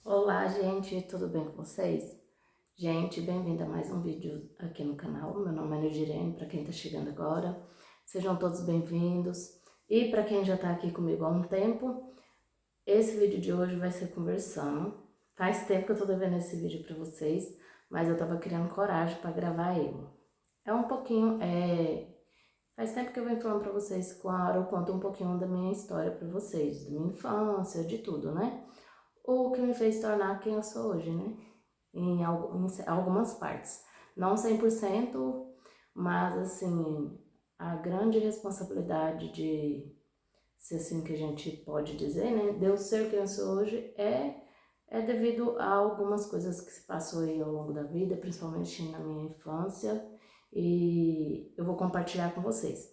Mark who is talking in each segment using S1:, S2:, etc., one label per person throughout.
S1: Olá, gente, tudo bem com vocês? Gente, bem-vindo a mais um vídeo aqui no canal. Meu nome é Nildirene, para quem tá chegando agora. Sejam todos bem-vindos. E para quem já tá aqui comigo há um tempo, esse vídeo de hoje vai ser conversando. Faz tempo que eu tô devendo esse vídeo para vocês, mas eu tava criando coragem para gravar ele. Faz tempo que eu venho falando para vocês que uma hora eu conto um pouquinho da minha história para vocês, da minha infância, de tudo, né? O que me fez tornar quem eu sou hoje, né? Em algumas partes. Não 100%, mas assim, a grande responsabilidade de, se assim que a gente pode dizer, né? De eu ser quem eu sou hoje é devido a algumas coisas que se passou aí ao longo da vida, principalmente na minha infância, e eu vou compartilhar com vocês.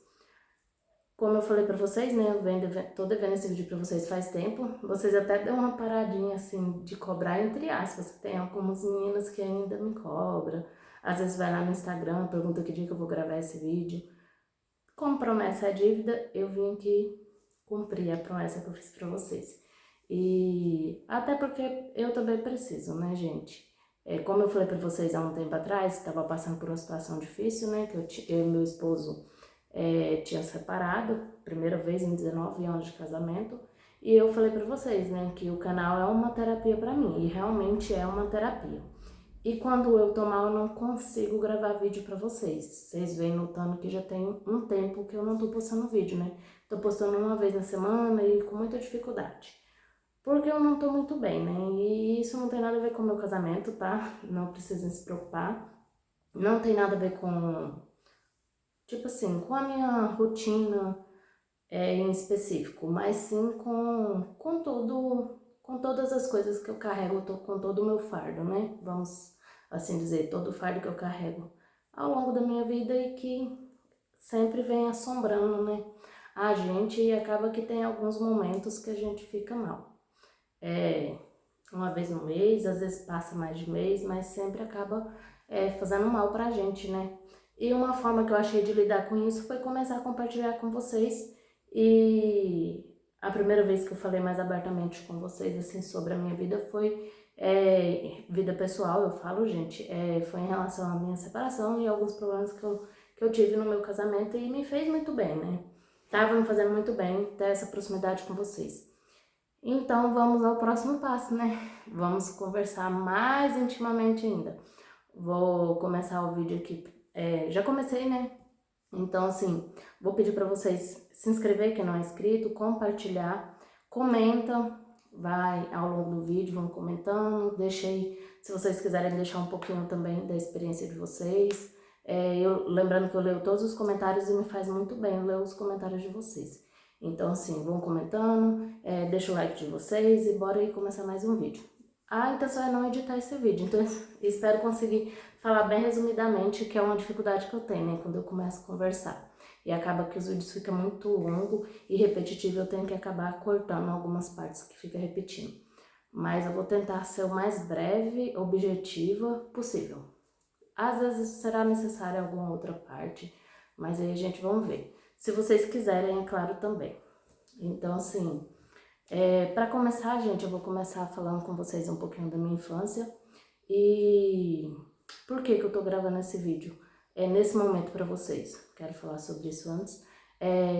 S1: Como eu falei pra vocês, né, tô devendo esse vídeo pra vocês faz tempo, vocês até dão uma paradinha, assim, de cobrar, entre aspas, que tem algumas meninas que ainda me cobram, às vezes vai lá no Instagram, pergunta que dia que eu vou gravar esse vídeo. Como promessa é dívida, eu vim aqui cumprir a promessa que eu fiz pra vocês. E até porque eu também preciso, né, gente? Como eu falei pra vocês há um tempo atrás, estava passando por uma situação difícil, né, que eu e meu esposo tinha separado, primeira vez em 19 anos de casamento, e eu falei pra vocês, né, que o canal é uma terapia pra mim, e realmente é uma terapia. E quando eu tô mal, eu não consigo gravar vídeo pra vocês. Vocês vêm notando que já tem um tempo que eu não tô postando vídeo, né? Tô postando uma vez na semana e com muita dificuldade. Porque eu não tô muito bem, né? E isso não tem nada a ver com o meu casamento, tá? Não precisem se preocupar. Não tem nada a ver com, tipo assim, com a minha rotina em específico, mas sim com tudo, com todas as coisas que eu carrego, com todo o meu fardo, né? Vamos assim dizer, todo o fardo que eu carrego ao longo da minha vida e que sempre vem assombrando, né? A gente e acaba que tem alguns momentos que a gente fica mal. É, uma vez no mês, às vezes passa mais de mês, mas sempre acaba fazendo mal pra gente, né? E uma forma que eu achei de lidar com isso foi começar a compartilhar com vocês. E a primeira vez que eu falei mais abertamente com vocês, assim, sobre a minha vida foi vida pessoal, eu falo, gente, foi em relação à minha separação e alguns problemas que eu tive no meu casamento e me fez muito bem, né? Tava me fazendo muito bem ter essa proximidade com vocês. Então vamos ao próximo passo, né? Vamos conversar mais intimamente ainda. Vou começar o vídeo aqui. Já comecei, né? Então, assim, vou pedir para vocês se inscrever, quem não é inscrito, compartilhar, comenta, vai ao longo do vídeo, vão comentando, deixei, se vocês quiserem deixar um pouquinho também da experiência de vocês. Lembrando que eu leio todos os comentários e me faz muito bem ler os comentários de vocês. Então, assim, vão comentando, deixa o like de vocês e bora aí começar mais um vídeo. A intenção é não editar esse vídeo, então espero conseguir falar bem resumidamente, que é uma dificuldade que eu tenho, né, quando eu começo a conversar. E acaba que os vídeos ficam muito longos e repetitivos, eu tenho que acabar cortando algumas partes que fica repetindo. Mas eu vou tentar ser o mais breve, objetiva possível. Às vezes será necessária alguma outra parte, mas aí a gente vai ver. Se vocês quiserem, é claro também. Então, assim, para começar, gente, eu vou começar falando com vocês um pouquinho da minha infância. E por que que eu tô gravando esse vídeo? Nesse momento para vocês. Quero falar sobre isso antes.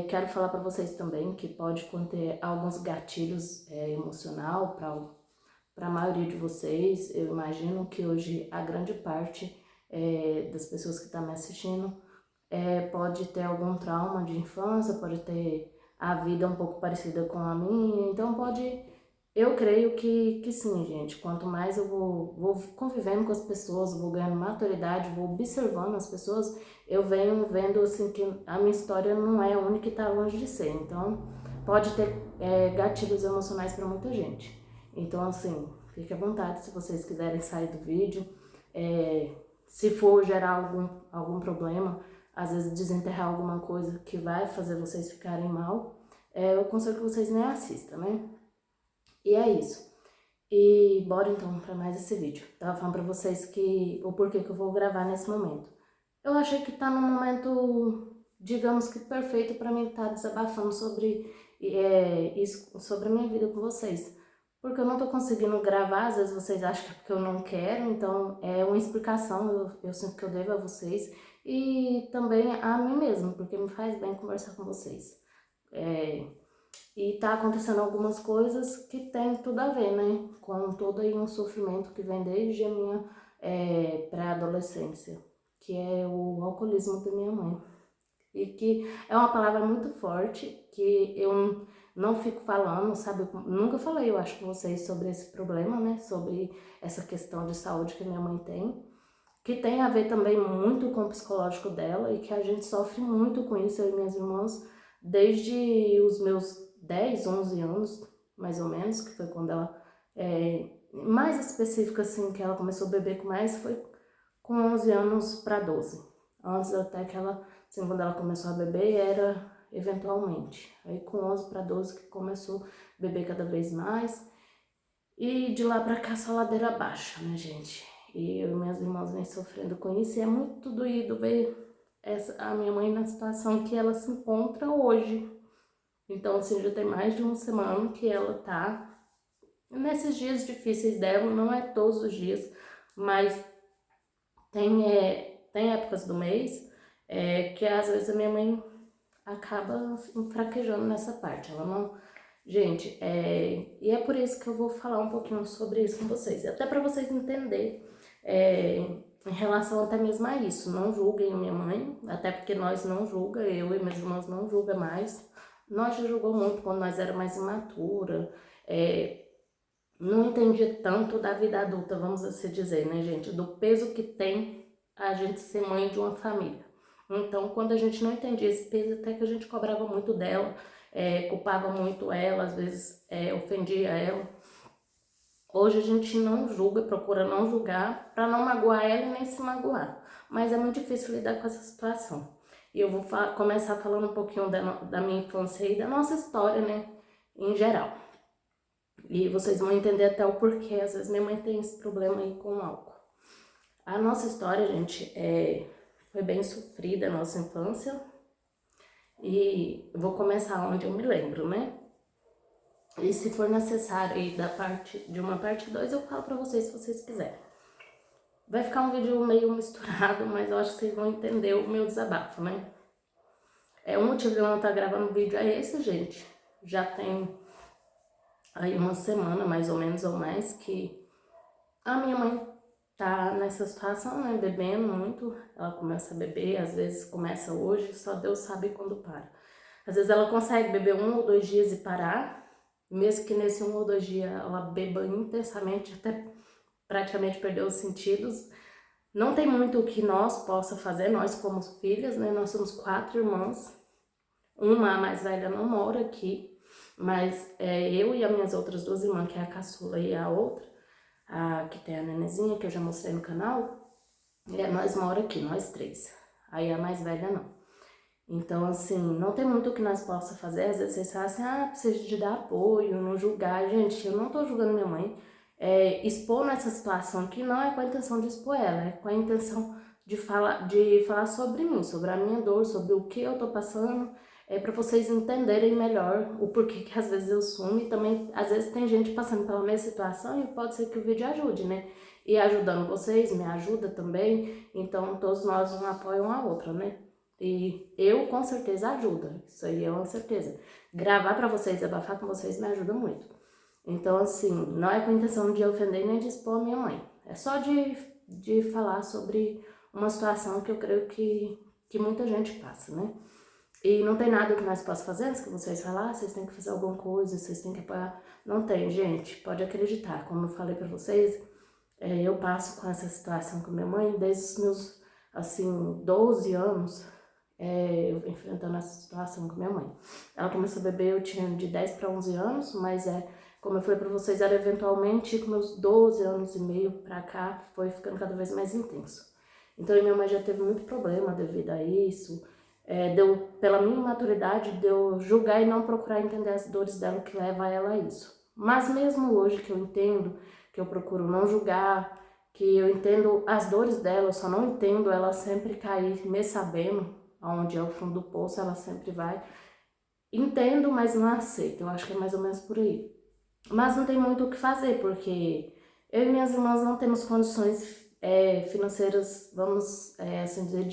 S1: Quero falar para vocês também que pode conter alguns gatilhos emocional para a maioria de vocês. Eu imagino que hoje a grande parte das pessoas que estão me assistindo pode ter algum trauma de infância, pode ter a vida um pouco parecida com a minha, então pode. Eu creio que sim, gente. Quanto mais eu vou convivendo com as pessoas, vou ganhando maturidade, vou observando as pessoas, eu venho vendo assim que a minha história não é única e está longe de ser. Então, pode ter gatilhos emocionais para muita gente. Então, assim, fique à vontade se vocês quiserem sair do vídeo. Se for gerar algum problema, às vezes desenterrar alguma coisa que vai fazer vocês ficarem mal, eu aconselho que vocês nem assistam, né? E é isso. E bora então para mais esse vídeo. Tava falando pra vocês que o porquê que eu vou gravar nesse momento. Eu achei que tá num momento, digamos que perfeito para mim estar desabafando sobre isso, sobre a minha vida com vocês. porque eu não tô conseguindo gravar, às vezes vocês acham que é porque eu não quero, então é uma explicação, eu sinto que eu devo a vocês e também a mim mesma, porque me faz bem conversar com vocês. E tá acontecendo algumas coisas que tem tudo a ver, né, com todo aí um sofrimento que vem desde a minha pré-adolescência, que é o alcoolismo da minha mãe. E que é uma palavra muito forte, que eu não fico falando, sabe? Eu nunca falei, eu acho, com vocês sobre esse problema, né? Sobre essa questão de saúde que minha mãe tem, que tem a ver também muito com o psicológico dela e que a gente sofre muito com isso, eu e minhas irmãs, desde os meus 10, 11 anos, mais ou menos, que foi quando ela, mais específica assim, que ela começou a beber com mais, foi com 11 anos para 12. Antes até que ela, assim, quando ela começou a beber, era eventualmente. Aí com 11 para 12 que começou a beber cada vez mais. E de lá pra cá só ladeira abaixo, né, gente? E eu e minhas irmãs vêm sofrendo com isso e é muito doído ver a minha mãe na situação que ela se encontra hoje. Então, assim, já tem mais de uma semana que ela tá nesses dias difíceis dela, não é todos os dias, mas tem épocas do mês que às vezes a minha mãe acaba fraquejando nessa parte. Ela não. Gente, e é por isso que eu vou falar um pouquinho sobre isso com vocês. Até para vocês entenderem em relação até mesmo a isso. Não julguem minha mãe, até porque nós não julga, eu e meus irmãos não julga mais. Nós já julgou muito quando nós era mais imatura. Não entendia tanto da vida adulta, vamos assim dizer, né, gente? Do peso que tem a gente ser mãe de uma família. Então, quando a gente não entendia esse peso, até que a gente cobrava muito dela, culpava muito ela, às vezes ofendia ela. Hoje a gente não julga, procura não julgar, para não magoar ela e nem se magoar. Mas é muito difícil lidar com essa situação. E eu vou começar falando um pouquinho da minha infância e da nossa história, né, em geral. E vocês vão entender até o porquê, às vezes minha mãe tem esse problema aí com o álcool. A nossa história, gente, foi bem sofrida, a nossa infância. E eu vou começar onde eu me lembro, né? E se for necessário aí de uma parte 2, eu falo pra vocês se vocês quiserem. Vai ficar um vídeo meio misturado, mas eu acho que vocês vão entender o meu desabafo, né? O motivo de eu não estar gravando o vídeo é esse, gente. Já tem aí uma semana, mais ou menos, ou mais, que a minha mãe tá nessa situação, né, bebendo muito. Ela começa a beber, às vezes começa hoje, só Deus sabe quando para. Às vezes ela consegue beber 1 ou 2 dias e parar, mesmo que nesse 1 ou 2 dias ela beba intensamente, até praticamente perder os sentidos. Não tem muito o que nós possa fazer, nós como filhas, né, nós somos 4 irmãs. Uma, a mais velha, não mora aqui, mas eu e as minhas outras 2 irmãs, que é a caçula e a outra, que tem a nenezinha, que eu já mostrei no canal, nós moramos aqui, nós 3. Aí a mais velha não. Então, assim, não tem muito o que nós possa fazer. Às vezes vocês falam assim, precisa de dar apoio, não julgar. Gente, eu não tô julgando minha mãe. Expor nessa situação aqui não é com a intenção de expor ela, é com a intenção de falar sobre mim, sobre a minha dor, sobre o que eu tô passando, para vocês entenderem melhor o porquê que às vezes eu sumo. E também, às vezes tem gente passando pela mesma situação e pode ser que o vídeo ajude, né? E ajudando vocês, me ajuda também. Então, todos nós um apoiam a outra, né? E eu com certeza ajuda, isso aí é uma certeza. Gravar pra vocês, abafar com vocês me ajuda muito. Então, assim, não é com a intenção de ofender nem de expor a minha mãe. É só de falar sobre uma situação que eu creio que muita gente passa, né? E não tem nada que nós possamos fazer antes que vocês falar, vocês têm que fazer alguma coisa, vocês têm que apoiar. Não tem, gente, pode acreditar. Como eu falei pra vocês, eu passo com essa situação com minha mãe desde os meus, assim, 12 anos. Eu enfrentando essa situação com minha mãe. Ela começou a beber, eu tinha de 10 para 11 anos, mas como eu falei para vocês, era eventualmente com meus 12 anos e meio para cá, foi ficando cada vez mais intenso. Então, minha mãe já teve muito problema devido a isso. Pela minha maturidade, de eu julgar e não procurar entender as dores dela que leva ela a isso. Mas mesmo hoje que eu entendo, que eu procuro não julgar, que eu entendo as dores dela, eu só não entendo ela sempre cair me sabendo, aonde é o fundo do poço, ela sempre vai. Entendo, mas não aceito. Eu acho que é mais ou menos por aí. Mas não tem muito o que fazer, porque eu e minhas irmãs não temos condições financeiras, vamos assim dizer,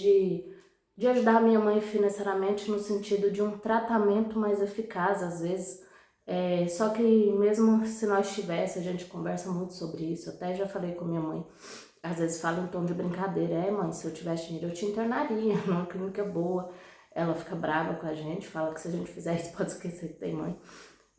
S1: de ajudar a minha mãe financeiramente no sentido de um tratamento mais eficaz, às vezes. Só que mesmo se nós tivéssemos, a gente conversa muito sobre isso, até já falei com minha mãe, às vezes fala em tom de brincadeira, mãe, se eu tivesse dinheiro eu te internaria numa clínica boa. Ela fica brava com a gente, fala que se a gente fizer isso pode esquecer que tem mãe.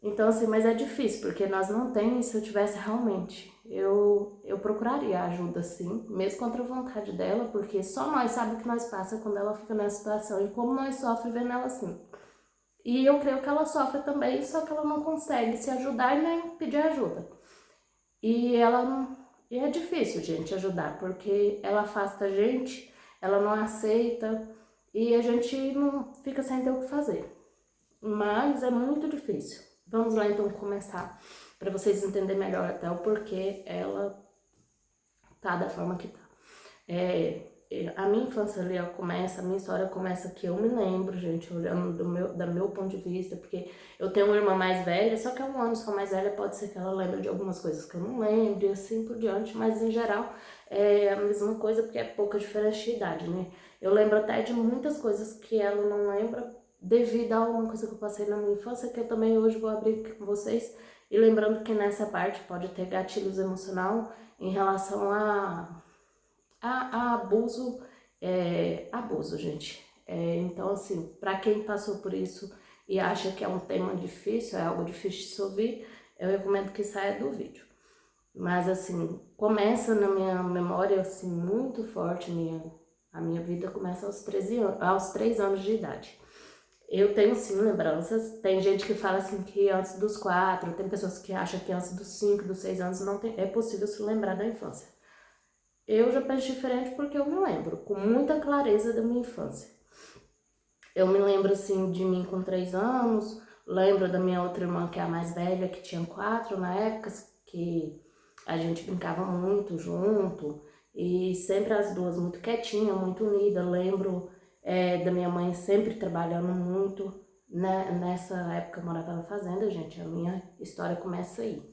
S1: Então, assim, mas é difícil, porque nós não temos, se eu tivesse realmente, eu procuraria ajuda, sim, mesmo contra a vontade dela, porque só nós sabemos o que nós passa quando ela fica nessa situação e como nós sofremos vendo ela assim. E eu creio que ela sofre também, só que ela não consegue se ajudar e nem pedir ajuda. E ela não, e é difícil, gente, ajudar, porque ela afasta a gente, ela não aceita e a gente não fica sem ter o que fazer. Mas é muito difícil. Vamos lá então começar, para vocês entenderem melhor até o porquê ela tá da forma que tá. A minha infância ali, a minha história começa que eu me lembro, gente, olhando do meu ponto de vista, porque eu tenho uma irmã mais velha, só que é um ano só mais velha, pode ser que ela lembre de algumas coisas que eu não lembro e assim por diante, mas em geral é a mesma coisa, porque é pouca diferença de idade, né? Eu lembro até de muitas coisas que ela não lembra, devido a uma coisa que eu passei na minha infância, que eu também hoje vou abrir aqui com vocês, e lembrando que nessa parte pode ter gatilhos emocional em relação a abuso, abuso, gente. Então, assim, para quem passou por isso e acha que é um tema difícil, é algo difícil de se ouvir, eu recomendo que saia do vídeo. Mas, assim, começa na minha memória, assim, muito forte, a minha vida começa aos 13 anos, aos 3 anos de idade. Eu tenho, sim, lembranças. Tem gente que fala, assim, que antes dos 4, tem pessoas que acham que antes dos 5, dos 6 anos não é possível se lembrar da infância. Eu já penso diferente porque eu me lembro com muita clareza da minha infância. Eu me lembro, assim, de mim com 3 anos, lembro da minha outra irmã, que é a mais velha, que tinha 4 na época, que a gente brincava muito junto, e sempre as duas muito quietinhas, muito unidas. Lembro da minha mãe sempre trabalhando muito, né? Nessa época eu morava na fazenda, gente, a minha história começa aí.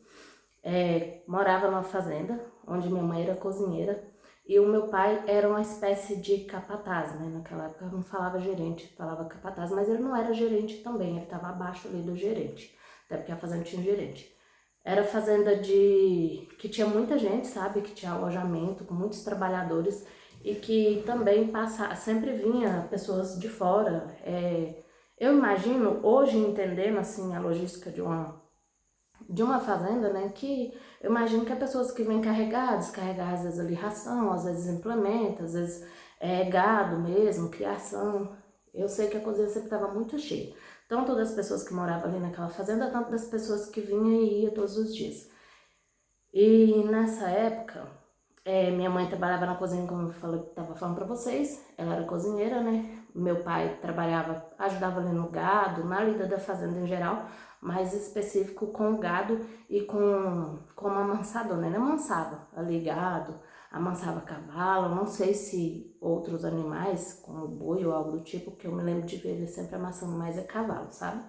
S1: Morava numa fazenda, onde minha mãe era cozinheira, e o meu pai era uma espécie de capataz, né? Naquela época não falava gerente, falava capataz, mas ele não era gerente também, ele estava abaixo ali do gerente, até porque a fazenda tinha um gerente. Era fazenda que tinha muita gente, sabe? Que tinha alojamento, com muitos trabalhadores, e que também sempre vinha pessoas de fora. Eu imagino, hoje entendendo assim a logística de uma fazenda, né, que eu imagino que é pessoas que vêm carregar às vezes ali ração, às vezes implementa, às vezes gado mesmo, criação. Eu sei que a cozinha sempre estava muito cheia. Tanto das pessoas que moravam ali naquela fazenda, tanto das pessoas que vinham e iam todos os dias. E nessa época, minha mãe trabalhava na cozinha, como eu estava falando para vocês, ela era cozinheira, né? Meu pai trabalhava, ajudava ali no gado, na lida da fazenda em geral, mais específico com o gado e com uma amansadora, ele amansava ali gado, amansava cavalo, não sei se outros animais, como boi ou algo do tipo, que eu me lembro de ver ele sempre amassando mais cavalo, sabe?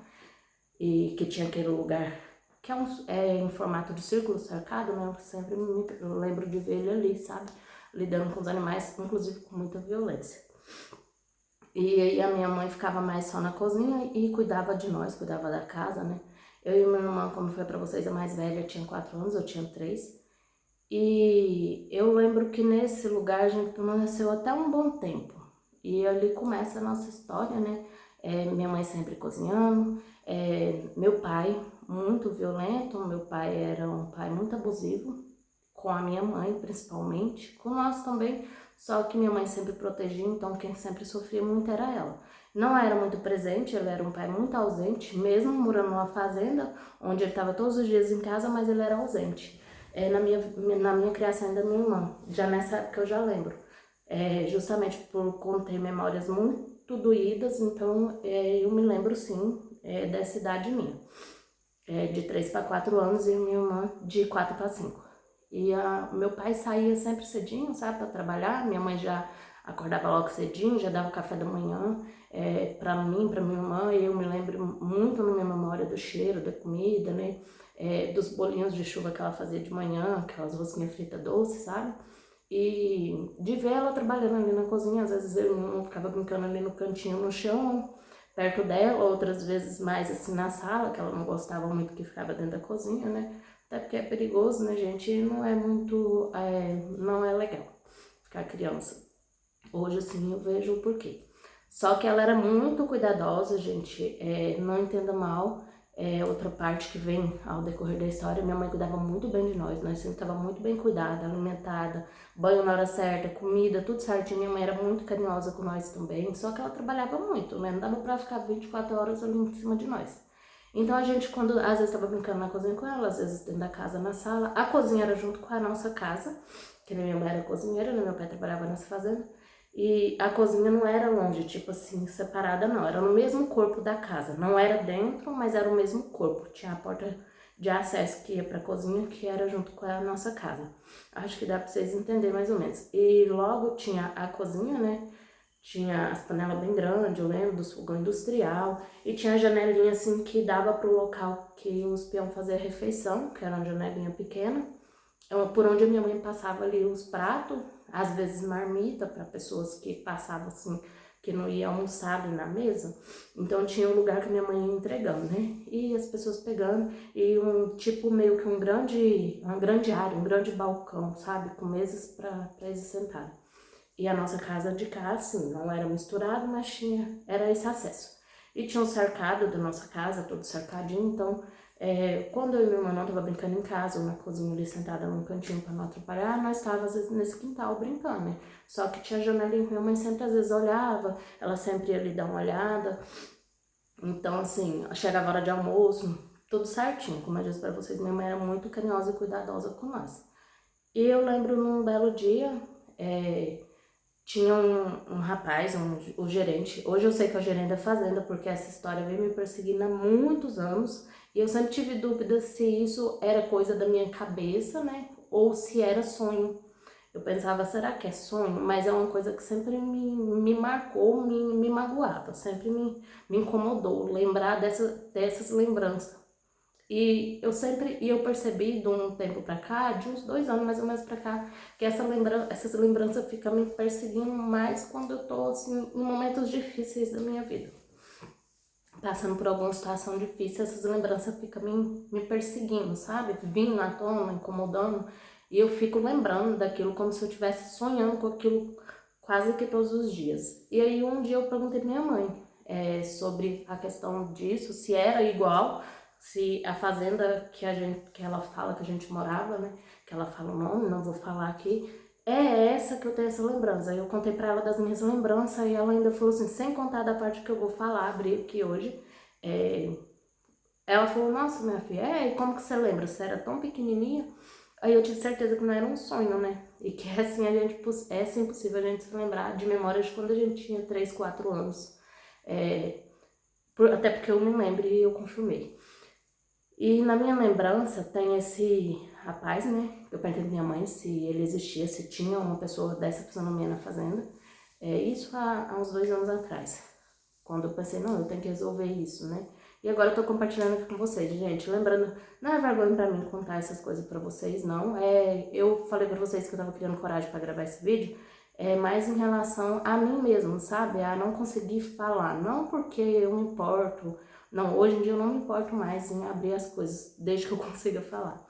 S1: E que tinha aquele lugar que é em formato de círculo cercado, né? Eu lembro de ver ele ali, sabe? Lidando com os animais, inclusive com muita violência. E aí a minha mãe ficava mais só na cozinha e cuidava de nós, cuidava da casa, né? Eu e minha irmã, como foi pra vocês, a mais velha tinha 4 anos, eu tinha 3. E eu lembro que nesse lugar a gente permaneceu até um bom tempo. E ali começa a nossa história, né? Minha mãe sempre cozinhando, meu pai muito violento, meu pai era um pai muito abusivo, com a minha mãe principalmente, com nós também, só que minha mãe sempre protegia, então quem sempre sofria muito era ela. Não era muito presente, ele era um pai muito ausente, mesmo morando numa fazenda, onde ele estava todos os dias em casa, mas ele era ausente. Na minha criação da minha irmã, já nessa época eu já lembro. Justamente por conter memórias muito doídas, então eu me lembro sim dessa idade minha. De 3 para 4 anos e minha irmã de 4 para 5. E meu pai saía sempre cedinho, sabe, para trabalhar. Minha mãe já acordava logo cedinho, já dava café da manhã para mim, para minha irmã. E eu me lembro muito na minha memória do cheiro da comida, né? dos bolinhos de chuva que ela fazia de manhã, aquelas rosquinhas fritas doces, sabe? E de ver ela trabalhando ali na cozinha, às vezes eu ficava brincando ali no cantinho, no chão, perto dela, outras vezes mais assim na sala, que ela não gostava muito que ficava dentro da cozinha, né? Até porque é perigoso, né, gente? E não é muito, não é legal ficar criança. Hoje, assim, eu vejo o porquê. Só que ela era muito cuidadosa, gente, não entenda mal. Outra parte que vem ao decorrer da história, minha mãe cuidava muito bem de nós sempre estava muito bem cuidada, alimentada, banho na hora certa, comida, tudo certinho. Minha mãe era muito carinhosa com nós também, só que ela trabalhava muito, né? Não dava pra ficar 24 horas ali em cima de nós. Então a gente, quando às vezes estava brincando na cozinha com ela, às vezes dentro da casa, na sala, a cozinha era junto com a nossa casa, que minha mãe era cozinheira, né? Meu pai trabalhava nessa fazenda. E a cozinha não era longe, tipo assim, separada não, era no mesmo corpo da casa. Não era dentro, mas era o mesmo corpo. Tinha a porta de acesso que ia pra cozinha, que era junto com a nossa casa. Acho que dá pra vocês entenderem mais ou menos. E logo tinha a cozinha, né? Tinha as panelas bem grandes, eu lembro, dos fogão industrial. E tinha a janelinha assim que dava pro local que os peão faziam a refeição, que era uma janelinha pequena. Por onde a minha mãe passava ali os pratos, às vezes marmita para pessoas que passavam assim, que não iam almoçar ali na mesa. Então tinha um lugar que minha mãe ia entregando, né? E as pessoas pegando, e tipo meio que uma grande área, um grande balcão, sabe? Com mesas para eles sentarem. E a nossa casa de cá, assim, não era misturado, mas era esse acesso. E tinha um cercado da nossa casa, todo cercadinho, então quando eu e minha irmã não tava brincando em casa, ou na cozinha ali sentada num cantinho pra não atrapalhar, nós tava às vezes nesse quintal brincando, né? Só que tinha janelinha que minha mãe sempre às vezes olhava, ela sempre ia ali dar uma olhada. Então, assim, chegava a hora de almoço, tudo certinho. Como eu disse pra vocês, minha mãe era muito carinhosa e cuidadosa com nós. E eu lembro num belo dia, tinha um rapaz, o gerente. Hoje eu sei que é o gerente da fazenda, porque essa história vem me perseguindo há muitos anos. E eu sempre tive dúvida se isso era coisa da minha cabeça, né? Ou se era sonho. Eu pensava, será que é sonho? Mas é uma coisa que sempre me marcou, me magoava, sempre me incomodou. Lembrar dessas lembranças. E eu percebi de um tempo pra cá, de uns 2 anos mais ou menos pra cá, que essas lembranças ficam me perseguindo mais quando eu tô, assim, em momentos difíceis da minha vida. Passando por alguma situação difícil, essas lembranças ficam me perseguindo, sabe? Vindo à tona, incomodando. E eu fico lembrando daquilo como se eu estivesse sonhando com aquilo quase que todos os dias. E aí um dia eu perguntei pra minha mãe sobre a questão disso, se era igual, se a fazenda que ela fala que a gente morava, né? Que ela fala o nome, não vou falar aqui, é essa que eu tenho essa lembrança. Aí eu contei pra ela das minhas lembranças e ela ainda falou assim, sem contar da parte que eu vou falar, abrir aqui hoje. Ela falou, nossa, minha filha, e como que você lembra? Você era tão pequenininha? Aí eu tive certeza que não era um sonho, né? E que assim, é assim possível a gente se lembrar de memórias de quando a gente tinha 3, 4 anos. Até porque eu me lembro e eu confirmei. E na minha lembrança tem esse rapaz, né? Eu perguntei pra minha mãe se ele existia, se tinha uma pessoa dessa fisionomia na fazenda. Isso há uns 2 anos atrás. Quando eu pensei, não, eu tenho que resolver isso, né? E agora eu tô compartilhando aqui com vocês, gente. Lembrando, não é vergonha pra mim contar essas coisas pra vocês, não. Eu falei pra vocês que eu tava criando coragem pra gravar esse vídeo, mais em relação a mim mesmo, sabe? A não conseguir falar. Não porque eu me importo. Não, hoje em dia eu não me importo mais em abrir as coisas, desde que eu consiga falar.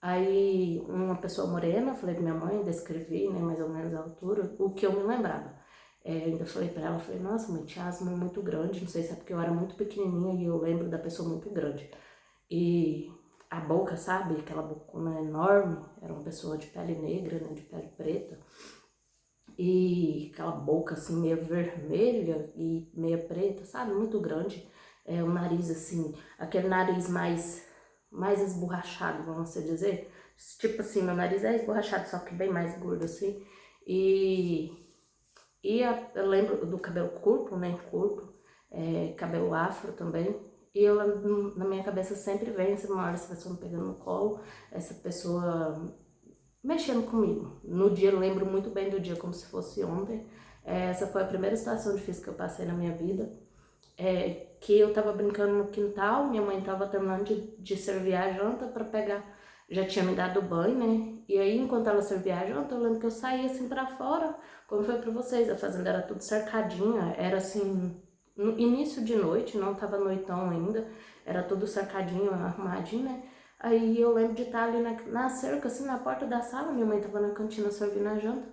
S1: Aí, uma pessoa morena, falei pra minha mãe, descrevi, né, mais ou menos a altura, o que eu me lembrava. Ainda falei pra ela, falei, nossa, mãe, tinha asma muito grande, não sei se é porque eu era muito pequenininha e eu lembro da pessoa muito grande. E a boca, sabe, aquela bocona enorme, era uma pessoa de pele negra, né, de pele preta. E aquela boca assim, meio vermelha e meia preta, sabe, muito grande. O nariz assim, aquele nariz mais esborrachado, vamos assim dizer. Tipo assim, meu nariz é esborrachado, só que bem mais gordo assim. Eu lembro do cabelo curto, né? Curto, cabelo afro também. E eu lembro, na minha cabeça sempre vem essa pessoa me pegando no colo, essa pessoa mexendo comigo. No dia, eu lembro muito bem do dia, como se fosse ontem. Essa foi a primeira situação difícil que eu passei na minha vida. que eu tava brincando no quintal, minha mãe tava terminando de servir a janta pra pegar, já tinha me dado banho, né? E aí, enquanto ela servia a janta, eu lembro que eu saí assim pra fora, como foi pra vocês, a fazenda era tudo cercadinha, era assim, no início de noite, não tava noitão ainda, era tudo cercadinho, arrumadinho, né? Aí eu lembro de estar ali na cerca, assim, na porta da sala, minha mãe tava na cantina servindo a janta,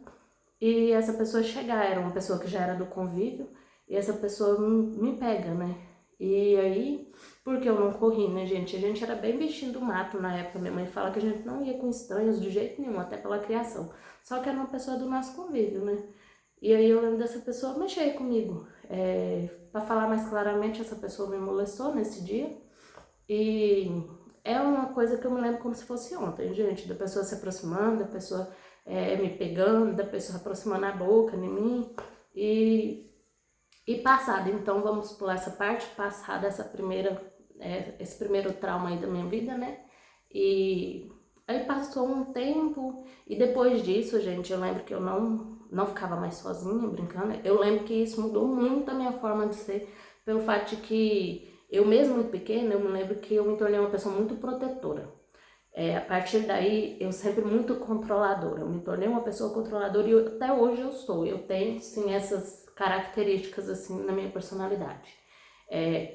S1: e essa pessoa chegar, era uma pessoa que já era do convívio, e essa pessoa me pega, né? E aí, porque eu não corri, né, gente? A gente era bem bichinho do mato na época. Minha mãe fala que a gente não ia com estranhos de jeito nenhum, até pela criação. Só que era uma pessoa do nosso convívio, né? E aí eu lembro dessa pessoa mexer comigo. Pra falar mais claramente, essa pessoa me molestou nesse dia. E é uma coisa que eu me lembro como se fosse ontem, gente. Da pessoa se aproximando, da pessoa me pegando, da pessoa aproximando a boca em mim. E passada, então vamos pular essa parte, passada esse primeiro trauma aí da minha vida, né? E aí passou um tempo, e depois disso, gente, eu lembro que eu não ficava mais sozinha brincando. Eu lembro que isso mudou muito a minha forma de ser, pelo fato de que eu mesmo muito pequena, eu me lembro que eu me tornei uma pessoa muito protetora. A partir daí, eu sempre muito controladora. Eu me tornei uma pessoa controladora e até hoje eu sou. Eu tenho, sim, essas características, assim, na minha personalidade.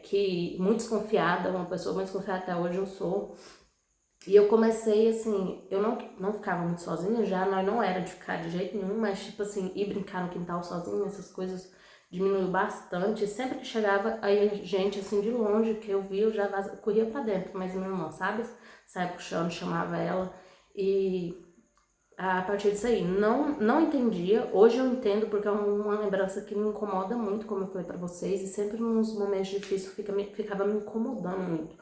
S1: Que muito desconfiada, uma pessoa muito desconfiada até hoje eu sou. E eu comecei, assim, eu não ficava muito sozinha já, nós não era de ficar de jeito nenhum, mas, tipo assim, ir brincar no quintal sozinha, essas coisas diminuiu bastante. Sempre que chegava, aí gente, assim, de longe, que eu via, eu já corria pra dentro, mas minha irmã, sabe? Saia puxando, chamava ela, e a partir disso aí, não entendia. Hoje eu entendo, porque é uma lembrança que me incomoda muito, como eu falei pra vocês, e sempre nos momentos difíceis ficava me incomodando muito.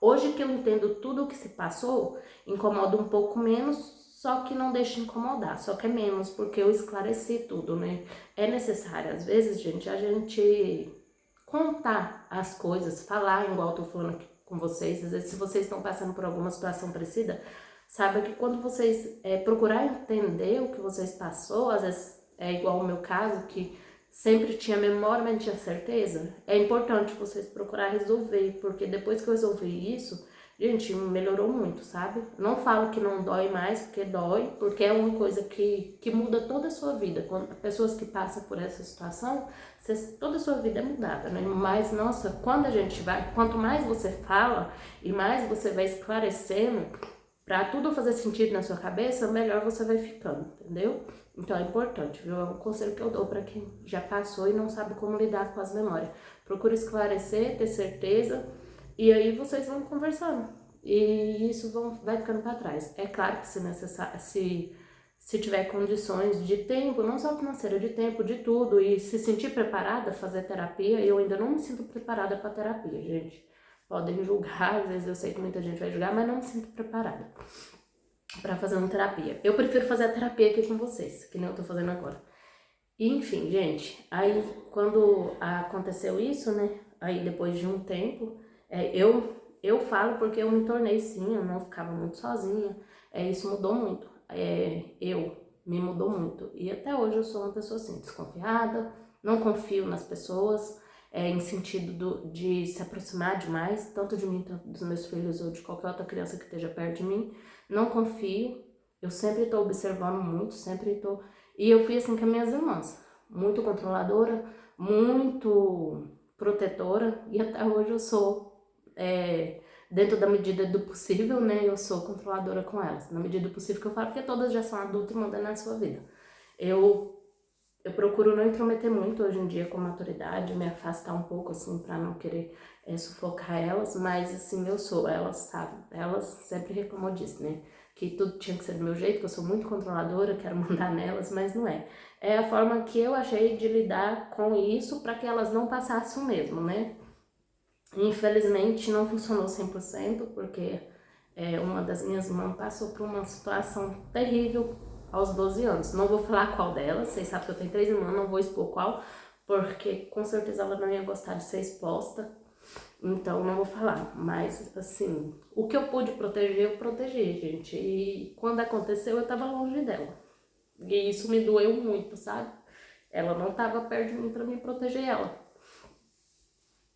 S1: Hoje que eu entendo tudo o que se passou, incomoda um pouco menos, só que não deixa de incomodar, só que é menos, porque eu esclareci tudo, né? É necessário, às vezes, gente, a gente contar as coisas, falar igual eu tô falando aqui com vocês. Às vezes, se vocês estão passando por alguma situação parecida, saiba que quando vocês procurar entender o que vocês passou, às vezes é igual o meu caso, que sempre tinha memória, mas não tinha certeza, é importante vocês procurar resolver, porque depois que eu resolvi isso, gente, melhorou muito, sabe? Não falo que não dói mais, porque dói, porque é uma coisa que muda toda a sua vida. Quando pessoas que passam por essa situação, toda a sua vida é mudada, né? Mas, nossa, quando a gente vai, quanto mais você fala e mais você vai esclarecendo, pra tudo fazer sentido na sua cabeça, melhor você vai ficando, entendeu? Então é importante, viu? É um conselho que eu dou pra quem já passou e não sabe como lidar com as memórias. Procure esclarecer, ter certeza, e aí vocês vão conversando. E isso vai ficando pra trás. É claro que se necessário, se tiver condições de tempo, não só financeira, de tempo, de tudo, e se sentir preparada a fazer terapia, eu ainda não me sinto preparada pra terapia, gente. Podem julgar, às vezes eu sei que muita gente vai julgar, mas não me sinto preparada pra fazer uma terapia. Eu prefiro fazer a terapia aqui com vocês, que nem eu tô fazendo agora. E, enfim, gente, aí quando aconteceu isso, né, aí depois de um tempo, eu falo porque eu me tornei sim, eu não ficava muito sozinha, isso mudou muito, me mudou muito. E até hoje eu sou uma pessoa assim, desconfiada, não confio nas pessoas, em sentido de se aproximar demais, tanto de mim, tanto dos meus filhos ou de qualquer outra criança que esteja perto de mim. Não confio, eu sempre estou observando muito, sempre estou... E eu fui assim com as minhas irmãs, muito controladora, muito protetora, e até hoje eu sou, dentro da medida do possível, né, eu sou controladora com elas, na medida do possível que eu falo, porque todas já são adultas e mandam na sua vida. Eu procuro não intrometer muito hoje em dia com maturidade, me afastar um pouco, assim, pra não querer sufocar elas, mas, assim, elas sabem, elas sempre reclamam disso, né? Que tudo tinha que ser do meu jeito, que eu sou muito controladora, quero mandar nelas, mas não é. É a forma que eu achei de lidar com isso pra que elas não passassem o mesmo, né? Infelizmente não funcionou 100%, porque uma das minhas irmãs passou por uma situação terrível aos 12 anos. Não vou falar qual delas, vocês sabem que eu tenho 3 irmãs, não vou expor qual, porque com certeza ela não ia gostar de ser exposta, então não vou falar. Mas, assim, o que eu pude proteger, eu protegi, gente. E quando aconteceu, eu tava longe dela. E isso me doeu muito, sabe? Ela não tava perto de mim pra me proteger ela.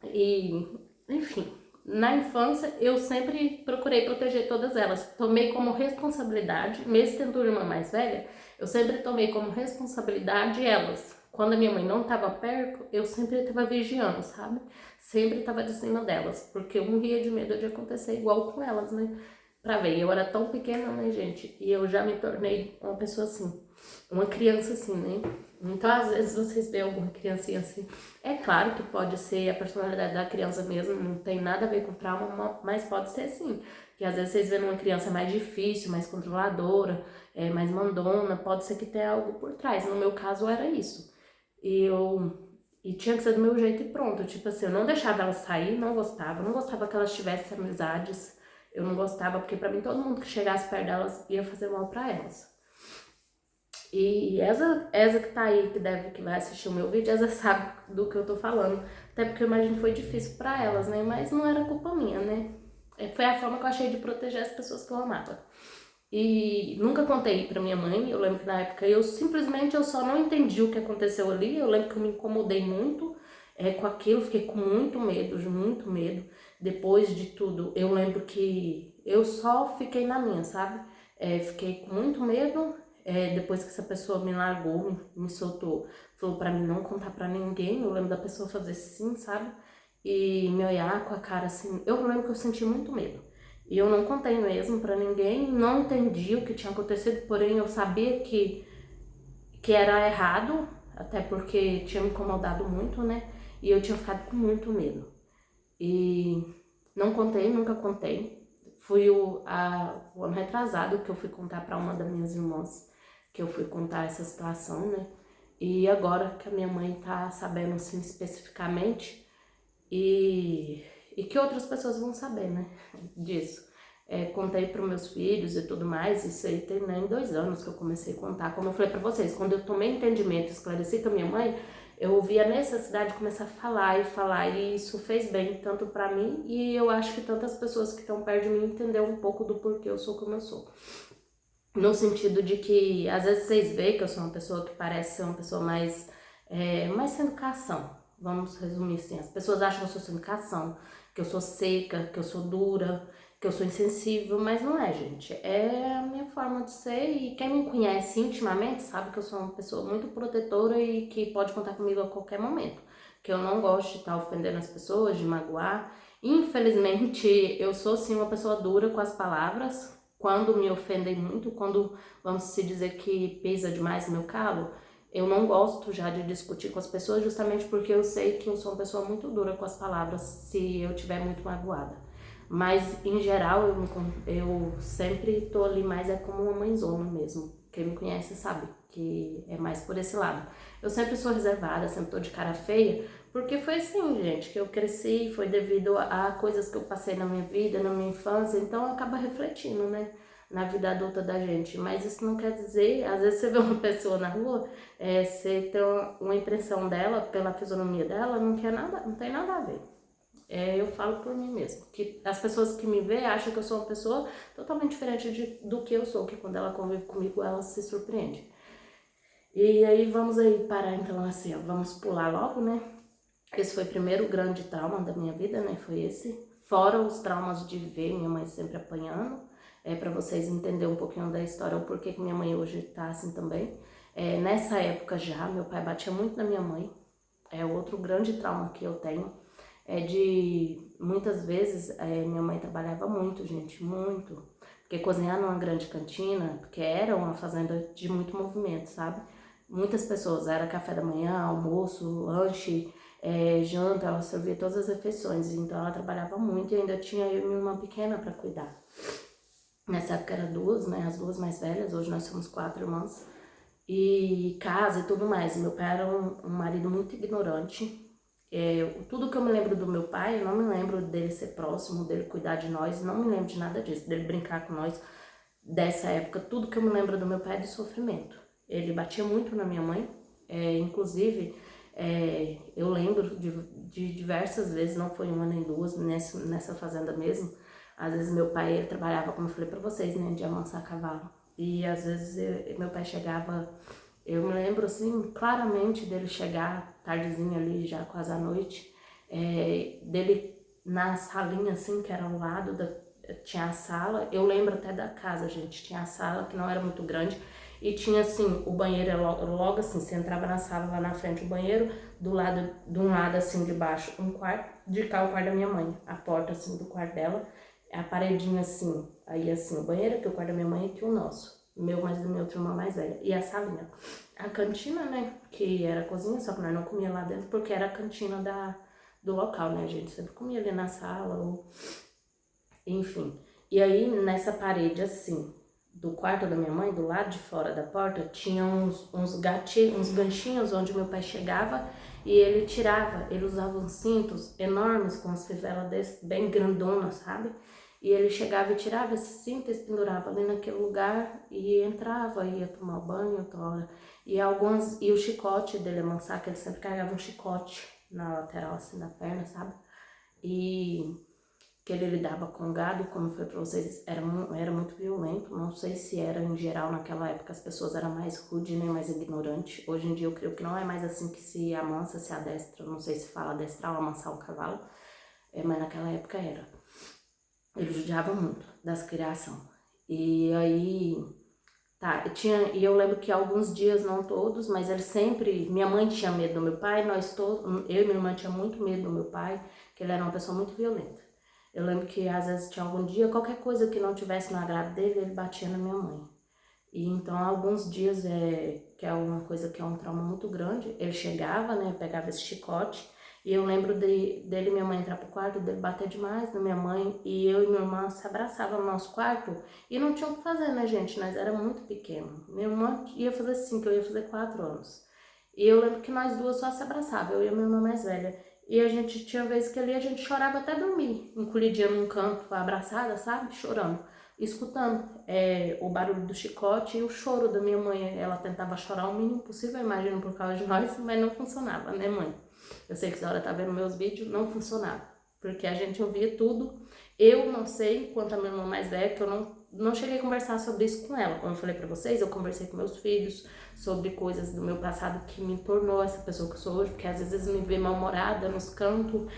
S1: E, enfim, na infância eu sempre procurei proteger todas elas. Tomei como responsabilidade, mesmo tendo irmã mais velha, eu sempre tomei como responsabilidade elas. Quando a minha mãe não estava perto, eu sempre estava vigiando, sabe? Sempre estava de cima delas, porque eu morria de medo de acontecer igual com elas, né? Pra ver, eu era tão pequena, né, gente? E eu já me tornei uma pessoa assim, uma criança assim, né? Então, às vezes, vocês veem alguma criancinha assim. É claro que pode ser a personalidade da criança mesmo, não tem nada a ver com trauma, mas pode ser sim. Que às vezes vocês veem uma criança mais difícil, mais controladora, mais mandona, pode ser que tenha algo por trás. No meu caso, era isso. E tinha que ser do meu jeito e pronto. Tipo assim, eu não deixava elas sair, não gostava que elas tivessem amizades. Eu não gostava, porque pra mim todo mundo que chegasse perto delas ia fazer mal pra elas. E essa que tá aí, que vai assistir o meu vídeo, essa sabe do que eu tô falando. Até porque eu imagino que foi difícil pra elas, né? Mas não era culpa minha, né? Foi a forma que eu achei de proteger as pessoas que eu amava. E nunca contei pra minha mãe. Eu lembro que na época eu só não entendi o que aconteceu ali. Eu lembro que eu me incomodei muito com aquilo, fiquei com muito medo, muito medo. Depois de tudo, eu lembro que eu só fiquei na minha, sabe? Fiquei com muito medo. Depois que essa pessoa me largou, me soltou, falou pra mim não contar pra ninguém. Eu lembro da pessoa fazer sim, sabe? E me olhar com a cara assim. Eu lembro que eu senti muito medo. E eu não contei mesmo pra ninguém, não entendi o que tinha acontecido, porém eu sabia que era errado, até porque tinha me incomodado muito, né? E eu tinha ficado com muito medo. E não contei, nunca contei. Fui o ano retrasado que eu fui contar pra uma das minhas irmãs, que eu fui contar essa situação, né? E agora que a minha mãe tá sabendo assim especificamente, e que outras pessoas vão saber, né, disso. Contei para os meus filhos e tudo mais, isso aí tem nem 2 anos que eu comecei a contar. Como eu falei para vocês, quando eu tomei entendimento, esclareci com a minha mãe, eu vi a necessidade de começar a falar, e isso fez bem tanto para mim, e eu acho que tantas pessoas que estão perto de mim entenderam um pouco do porquê eu sou como eu sou. No sentido de que, às vezes vocês veem que eu sou uma pessoa que parece ser uma pessoa mais sem educação. Vamos resumir assim, as pessoas acham que eu sou sem educação, que eu sou seca, que eu sou dura, que eu sou insensível, mas não é, gente. É a minha forma de ser, e quem me conhece intimamente sabe que eu sou uma pessoa muito protetora e que pode contar comigo a qualquer momento. Que eu não gosto de estar ofendendo as pessoas, de magoar. Infelizmente, eu sou sim uma pessoa dura com as palavras, quando me ofendem muito, quando vamos se dizer que pesa demais no meu calo. Eu não gosto já de discutir com as pessoas, justamente porque eu sei que eu sou uma pessoa muito dura com as palavras se eu estiver muito magoada. Mas, em geral, eu sempre tô ali mais como uma mãezona mesmo. Quem me conhece sabe que é mais por esse lado. Eu sempre sou reservada, sempre tô de cara feia, porque foi assim, gente, que eu cresci, foi devido a coisas que eu passei na minha vida, na minha infância, então acaba refletindo, né, na vida adulta da gente. Mas isso não quer dizer, às vezes você vê uma pessoa na rua, você tem uma impressão dela, pela fisionomia dela, não quer nada, não tem nada a ver. Eu falo por mim mesmo, que as pessoas que me veem acham que eu sou uma pessoa totalmente diferente do que eu sou, que quando ela convive comigo, ela se surpreende. E aí vamos aí parar então assim, ó, vamos pular logo, né? Esse foi o primeiro grande trauma da minha vida, né? Foi esse. Fora os traumas de ver minha mãe sempre apanhando. Para vocês entenderem um pouquinho da história, o porquê que minha mãe hoje tá assim também. Nessa época já, meu pai batia muito na minha mãe. É outro grande trauma que eu tenho. Muitas vezes, minha mãe trabalhava muito, gente, muito. Porque cozinhar numa grande cantina, porque era uma fazenda de muito movimento, sabe? Muitas pessoas, era café da manhã, almoço, lanche, janta, ela servia todas as refeições, então ela trabalhava muito e ainda tinha eu e minha irmã pequena para cuidar. Nessa época era duas, né, as duas mais velhas, hoje nós somos 4 irmãs, e casa e tudo mais. Meu pai era um marido muito ignorante. Tudo que eu me lembro do meu pai, eu não me lembro dele ser próximo, dele cuidar de nós, não me lembro de nada disso, dele brincar com nós dessa época. Tudo que eu me lembro do meu pai é de sofrimento. Ele batia muito na minha mãe, inclusive eu lembro de diversas vezes, não foi uma nem duas, nessa fazenda mesmo. Às vezes meu pai, ele trabalhava, como eu falei pra vocês, né, de amansar cavalo. E às vezes meu pai chegava, eu me lembro assim, claramente dele chegar tardezinho ali, já quase à noite, dele na salinha, assim, que era ao lado tinha a sala. Eu lembro até da casa, gente, tinha a sala que não era muito grande e tinha, assim, o banheiro logo assim, você entrava na sala, lá na frente o banheiro, de um lado, assim, de baixo, um quarto, de cá o quarto da minha mãe, a porta, assim, do quarto dela, a paredinha, assim, aí, assim, o banheiro, aqui o quarto da minha mãe e aqui o nosso, meu mais do meu outro irmão mais velho, e a salinha. A cantina, né, que era a cozinha, só que nós não comia lá dentro, porque era a cantina do local, né, a gente sempre comia ali na sala, ou enfim. E aí, nessa parede, assim, do quarto da minha mãe, do lado de fora da porta, tinha uns ganchinhos onde meu pai chegava e ele tirava, ele usava uns cintos enormes com as fivelas bem grandonas, sabe? E ele chegava e tirava esse cinto e pendurava ali naquele lugar e entrava, ia tomar banho outra hora. E o chicote dele amansar, que ele sempre carregava um chicote na lateral, assim, da perna, sabe? E que ele lidava com gado, como foi para vocês, era muito violento. Não sei se era em geral naquela época, as pessoas eram mais rudes, né, mais ignorantes. Hoje em dia eu creio que não é mais assim que se amansa, se adestra. Não sei se fala adestrar ou amansar o cavalo, mas naquela época era. Ele judiava muito das criação. E aí, tá, e eu lembro que alguns dias, não todos, mas ele sempre, minha mãe tinha medo do meu pai, eu e minha irmã tinha muito medo do meu pai, que ele era uma pessoa muito violenta. Eu lembro que às vezes tinha algum dia, qualquer coisa que não tivesse no agrado dele, ele batia na minha mãe. E então alguns dias, que é uma coisa que é um trauma muito grande, ele chegava, né, pegava esse chicote, e eu lembro dele e minha mãe entrar pro quarto, dele bater demais na minha mãe, e eu e minha irmã se abraçavam no nosso quarto, e não tinha o que fazer, né, gente, nós era muito pequeno. Minha irmã ia fazer 5, eu ia fazer 4 anos. E eu lembro que nós duas só se abraçávamos, eu e a minha irmã mais velha. E a gente tinha vezes que ali a gente chorava até dormir, encolhidinha num canto, abraçada, sabe? Chorando, escutando o barulho do chicote e o choro da minha mãe. Ela tentava chorar o mínimo possível, imagino, por causa de nós, mas não funcionava, né, mãe? Eu sei que a senhora tá vendo meus vídeos, não funcionava, porque a gente ouvia tudo. Eu não sei, quanto a minha irmã mais velha, que eu não cheguei a conversar sobre isso com ela. Como eu falei pra vocês, eu conversei com meus filhos sobre coisas do meu passado que me tornou essa pessoa que eu sou hoje, porque às vezes me vê mal-humorada nos cantos,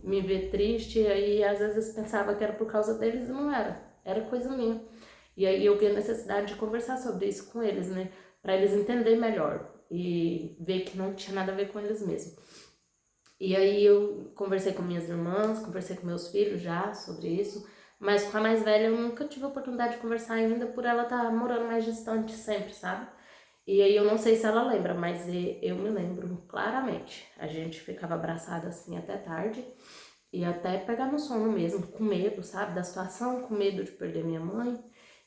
S1: me vê triste, e aí às vezes pensava que era por causa deles e não era, era coisa minha. E aí eu vi a necessidade de conversar sobre isso com eles, né, para eles entenderem melhor e ver que não tinha nada a ver com eles mesmos. E aí eu conversei com minhas irmãs, conversei com meus filhos já sobre isso, mas com a mais velha eu nunca tive a oportunidade de conversar ainda por ela estar morando mais distante sempre, sabe? E aí eu não sei se ela lembra, mas eu me lembro claramente. A gente ficava abraçada assim até tarde e até pegar no sono mesmo, com medo, sabe, da situação, com medo de perder minha mãe.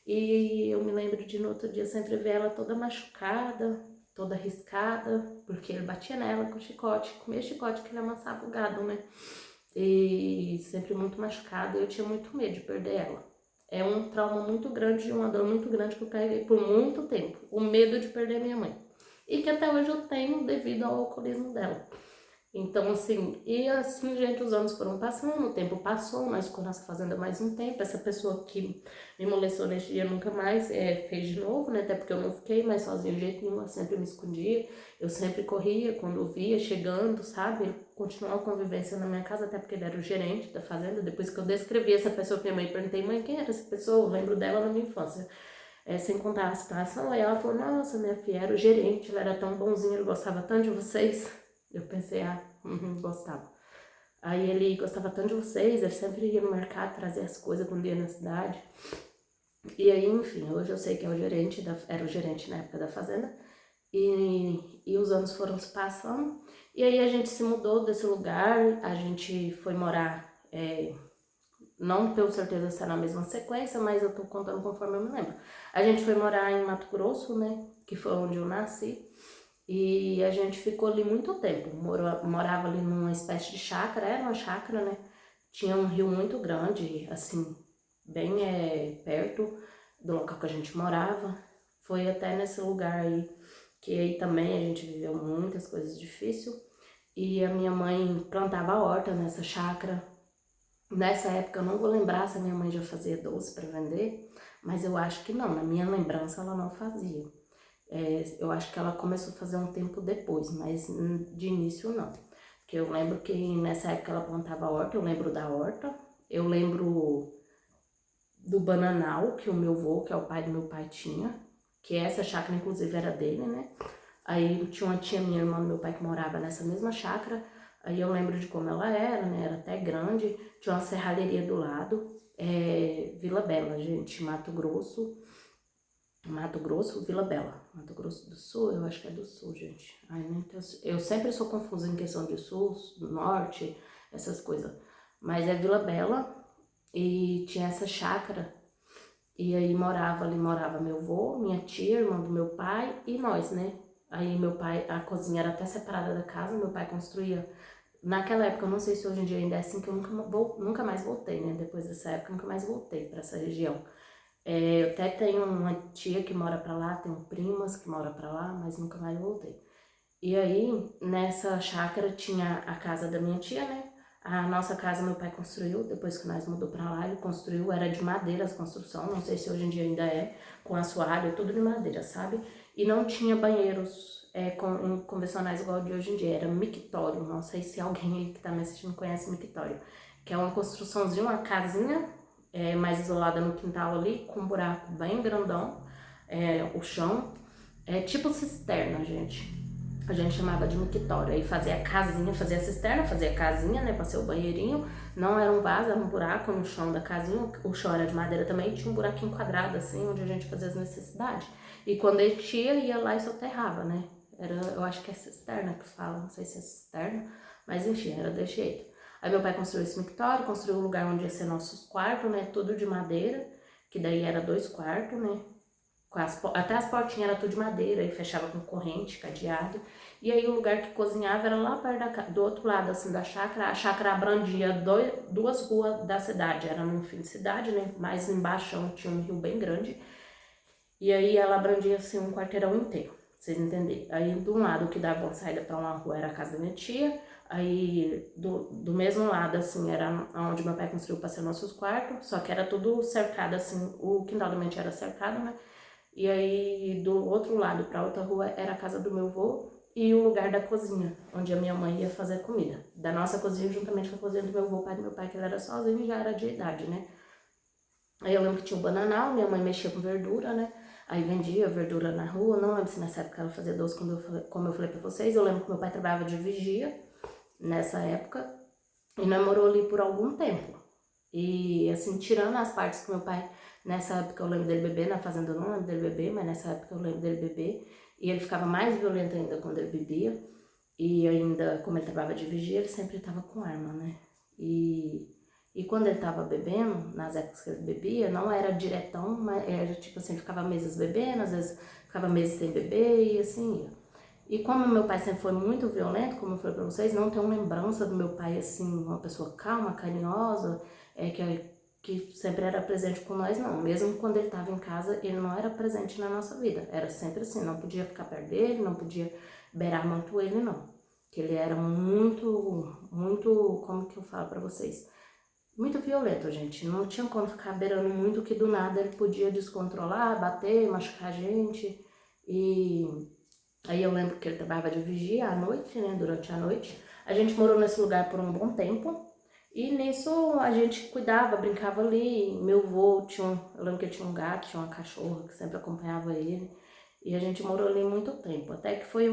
S1: E eu me lembro de no outro dia sempre ver ela toda machucada, toda riscada, porque ele batia nela com chicote, com o mesmo chicote que ele amassava o gado, né? E sempre muito machucada, eu tinha muito medo de perder ela. É um trauma muito grande, uma dor muito grande que eu carreguei por muito tempo, o medo de perder minha mãe. E que até hoje eu tenho devido ao alcoolismo dela. Então, assim, gente, os anos foram passando, o tempo passou, nós ficamos nessa fazenda mais um tempo. Essa pessoa que me molestou nesse dia nunca mais fez de novo, né? Até porque eu não fiquei mais sozinha de jeito nenhum, eu sempre me escondia, eu sempre corria quando eu via chegando, sabe? Ele continuou a convivência na minha casa, até porque ele era o gerente da fazenda. Depois que eu descrevi essa pessoa pra minha mãe, perguntei, mãe, quem era essa pessoa? Eu lembro dela na minha infância. Sem contar a situação, aí ela falou, nossa, minha filha, era o gerente, ele era tão bonzinho, ele gostava tanto de vocês. Eu pensei, gostava. Aí ele gostava tanto de vocês, ele sempre ia no mercado trazer as coisas quando ia na cidade. E aí, enfim, hoje eu sei que era o gerente na época da fazenda. E os anos foram se passando. E aí a gente se mudou desse lugar, a gente foi morar, não tenho certeza se é na mesma sequência, mas eu tô contando conforme eu me lembro. A gente foi morar em Mato Grosso, né, que foi onde eu nasci. E a gente ficou ali muito tempo, morava ali numa espécie de chácara, era uma chácara, né? Tinha um rio muito grande, assim, bem perto do local que a gente morava. Foi até nesse lugar aí, que aí também a gente viveu muitas coisas difíceis. E a minha mãe plantava horta nessa chácara. Nessa época eu não vou lembrar se a minha mãe já fazia doce para vender, mas eu acho que não, na minha lembrança ela não fazia. Eu acho que ela começou a fazer um tempo depois, mas de início não. Que eu lembro que nessa época ela plantava horta, eu lembro da horta. Eu lembro do bananal que o meu avô, que é o pai do meu pai, tinha. Que essa chácara, inclusive, era dele, né? Aí tinha uma tia minha, irmã do meu pai, que morava nessa mesma chácara. Aí eu lembro de como ela era, né? Era até grande. Tinha uma serralheria do lado. Vila Bela, gente, Mato Grosso. Mato Grosso, Vila Bela. Mato Grosso do Sul, eu acho que é do Sul, gente. Ai, eu sempre sou confusa em questão de Sul, do Norte, essas coisas. Mas é Vila Bela e tinha essa chácara. E aí morava meu avô, minha tia, irmã do meu pai e nós, né? Aí meu pai, a cozinha era até separada da casa, meu pai construía. Naquela época, eu não sei se hoje em dia ainda é assim, que eu nunca mais voltei, né? Depois dessa época, eu nunca mais voltei para essa região. Eu até tenho uma tia que mora pra lá, tenho primas que moram pra lá, mas nunca mais voltei. E aí, nessa chácara tinha a casa da minha tia, né? A nossa casa meu pai construiu, depois que nós mudou pra lá, ele construiu, era de madeira as construção, não sei se hoje em dia ainda é, com assoalho, tudo de madeira, sabe? E não tinha banheiros convencionais igual de hoje em dia, era mictório, não sei se alguém aí que tá me assistindo conhece mictório, que é uma construçãozinha, uma casinha mais isolada no quintal ali, com um buraco bem grandão, o chão, tipo cisterna, gente. A gente chamava de mictório. Aí fazia a casinha, fazia a cisterna, fazia a casinha, né, pra ser o banheirinho. Não era um vaso, era um buraco no chão da casinha. O chão era de madeira também, tinha um buraquinho quadrado, assim, onde a gente fazia as necessidades. E quando ele ia lá e soterrava, né. Eu acho que é cisterna que fala, não sei se é cisterna, mas enfim, era desse jeito. Aí meu pai construiu esse mictório, construiu um lugar onde ia ser nossos quartos, né, tudo de madeira, que daí era 2 quartos, né. Até as portinhas eram tudo de madeira e fechava com corrente, cadeado. E aí o lugar que cozinhava era lá perto do outro lado assim da chácara. A chácara abrangia duas ruas da cidade, era no fim de cidade, né? Mais embaixo tinha um rio bem grande. E aí ela abrangia assim um quarteirão inteiro, pra vocês entenderem. Aí do um lado que dava uma saída para uma rua era a casa da minha tia. Aí do mesmo lado assim era onde meu pai construiu para ser nossos quartos, só que era tudo cercado assim, o quintal da minha tia era cercado, né? E aí, do outro lado, para outra rua, era a casa do meu avô e o lugar da cozinha, onde a minha mãe ia fazer comida. Da nossa cozinha, juntamente com a cozinha do meu avô, pai do meu pai, que ele era sozinho e já era de idade, né? Aí eu lembro que tinha o bananal, minha mãe mexia com verdura, né? Aí vendia verdura na rua, não lembro se nessa época ela fazia doce, como eu falei pra vocês. Eu lembro que meu pai trabalhava de vigia nessa época e nós morou ali por algum tempo. E assim, tirando as partes que meu pai, nessa época eu lembro dele beber, na fazenda eu não lembro dele beber, mas nessa época eu lembro dele beber. E ele ficava mais violento ainda quando ele bebia. E ainda, como ele trabalhava de vigia, ele sempre estava com arma, né? E quando ele estava bebendo, nas épocas que ele bebia, não era diretão, mas era tipo assim, ele ficava meses bebendo, às vezes ficava meses sem beber e assim ia. E como meu pai sempre foi muito violento, como eu falei pra vocês, não tenho lembrança do meu pai, assim, uma pessoa calma, carinhosa, que sempre era presente com nós, não. Mesmo quando ele estava em casa, ele não era presente na nossa vida. Era sempre assim, não podia ficar perto dele, não podia beirar muito ele, não. Que ele era muito, como que eu falo pra vocês? Muito violento, gente. Não tinha como ficar beirando muito, que do nada ele podia descontrolar, bater, machucar a gente. E aí eu lembro que ele trabalhava de vigia à noite, né, durante a noite. A gente morou nesse lugar por um bom tempo. E nisso a gente cuidava, brincava ali. Meu avô eu lembro que ele tinha um gato, tinha uma cachorra que sempre acompanhava ele. E a gente morou ali muito tempo. Até que foi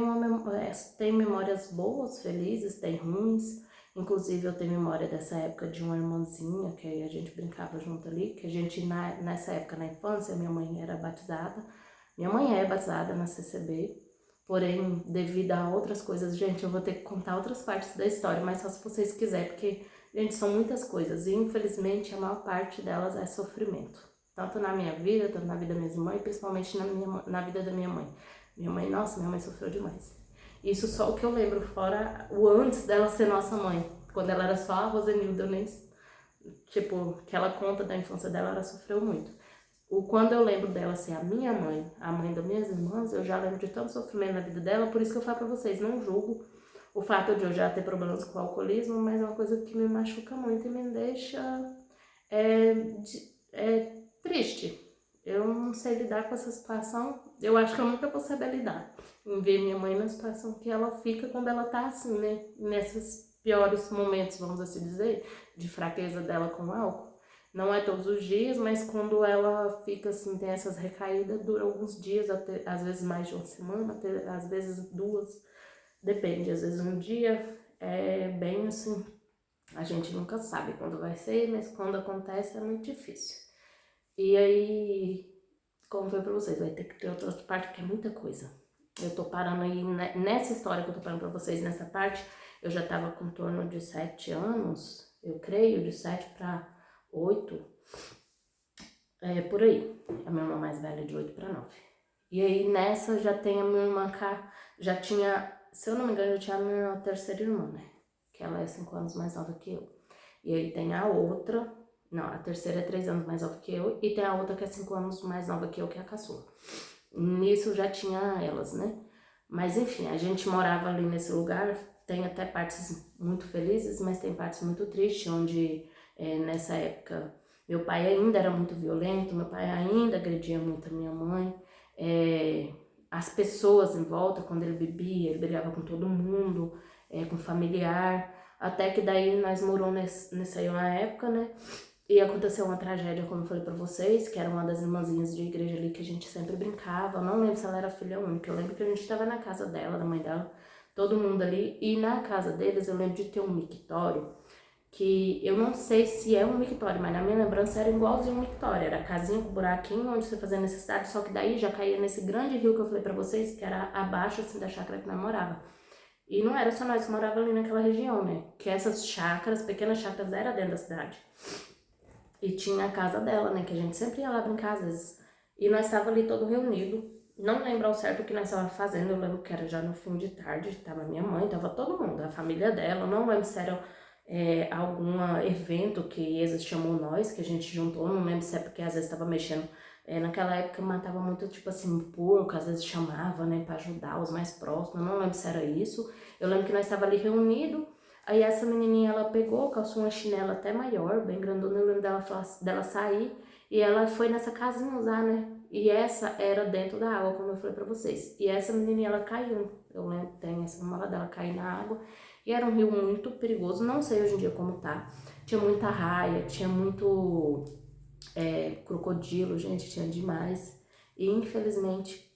S1: tem memórias boas, felizes, tem ruins. Inclusive eu tenho memória dessa época de uma irmãzinha que a gente brincava junto ali, que a gente nessa época na infância, minha mãe era batizada. Minha mãe é batizada na CCB. Porém, devido a outras coisas, gente, eu vou ter que contar outras partes da história, mas só se vocês quiserem, porque, gente, são muitas coisas e infelizmente a maior parte delas é sofrimento. Tanto na minha vida, tanto na vida da minha irmã e principalmente na vida da minha mãe. Minha mãe, nossa, minha mãe sofreu demais. Isso só o que eu lembro, fora o antes dela ser nossa mãe. Quando ela era só a Rosenilda, eu nem, tipo, que ela conta da infância dela, ela sofreu muito. Quando eu lembro dela ser a minha mãe, a mãe das minhas irmãs, eu já lembro de tanto sofrimento na vida dela, por isso que eu falo pra vocês, não julgo o fato de eu já ter problemas com o alcoolismo, mas é uma coisa que me machuca muito e me deixa triste. Eu não sei lidar com essa situação. Eu acho que eu nunca vou saber lidar em ver minha mãe na situação que ela fica quando ela tá assim, né? Nesses piores momentos, vamos assim dizer, de fraqueza dela com o álcool. Não é todos os dias, mas quando ela fica assim, tem essas recaídas, dura alguns dias, até, às vezes mais de uma semana, até, às vezes duas, depende. Às vezes um dia é bem assim, a gente nunca sabe quando vai ser, mas quando acontece é muito difícil. E aí, como foi pra vocês, vai ter que ter outra parte porque é muita coisa. Eu tô parando aí, nessa história que eu tô falando pra vocês, nessa parte, eu já tava com torno de 7 anos, eu creio, de 7 para 8, por aí. A minha irmã mais velha de 8 para 9. E aí nessa já tem a minha irmã cá, já tinha, se eu não me engano, já tinha a minha terceira irmã, né? Que ela é 5 anos mais nova que eu. E aí tem a outra, não, a terceira é 3 anos mais nova que eu, e tem a outra que é 5 anos mais nova que eu, que é a caçula. Nisso já tinha elas, né? Mas enfim, a gente morava ali nesse lugar, tem até partes muito felizes, mas tem partes muito tristes, onde nessa época meu pai ainda era muito violento, meu pai ainda agredia muito a minha mãe. As pessoas em volta, quando ele bebia, ele brigava com todo mundo, com familiar. Até que daí nós moramos nessa aí uma época, né? E aconteceu uma tragédia, como eu falei pra vocês, que era uma das irmãzinhas de igreja ali que a gente sempre brincava. Eu não lembro se ela era filha única, eu lembro que a gente tava na casa dela, da mãe dela, todo mundo ali. E na casa deles eu lembro de ter um mictório, que eu não sei se é um mictório, mas na minha lembrança era igualzinho um mictório. Era a casinha com buraquinho onde você fazia necessidade, só que daí já caía nesse grande rio que eu falei pra vocês, que era abaixo assim da chácara que nós morava. E não era só nós que morava ali naquela região, né? Que essas chácaras, pequenas chácaras, era dentro da cidade. E tinha a casa dela, né? Que a gente sempre ia lá brincar às vezes. E nós estava ali todo reunido. Não lembro ao certo o que nós estávamos fazendo. Eu lembro que era já no fim de tarde. Tava minha mãe, tava todo mundo, a família dela. Eu não lembro se era algum evento que eles chamou nós, que a gente juntou. Não lembro se é porque às vezes estava mexendo. Naquela época matava muito, tipo assim, porco. Às vezes chamava, né? Pra ajudar os mais próximos. Eu não lembro se era isso. Eu lembro que nós estava ali reunido. Aí essa menininha, ela pegou, calçou uma chinela até maior, bem grandona, eu lembro dela sair, e ela foi nessa casinha usar, né? E essa era dentro da água, como eu falei pra vocês. E essa menininha, ela caiu, eu lembro, tem essa memória dela cair na água, e era um rio muito perigoso, não sei hoje em dia como tá. Tinha muita raia, tinha muito crocodilo, gente, tinha demais. E infelizmente,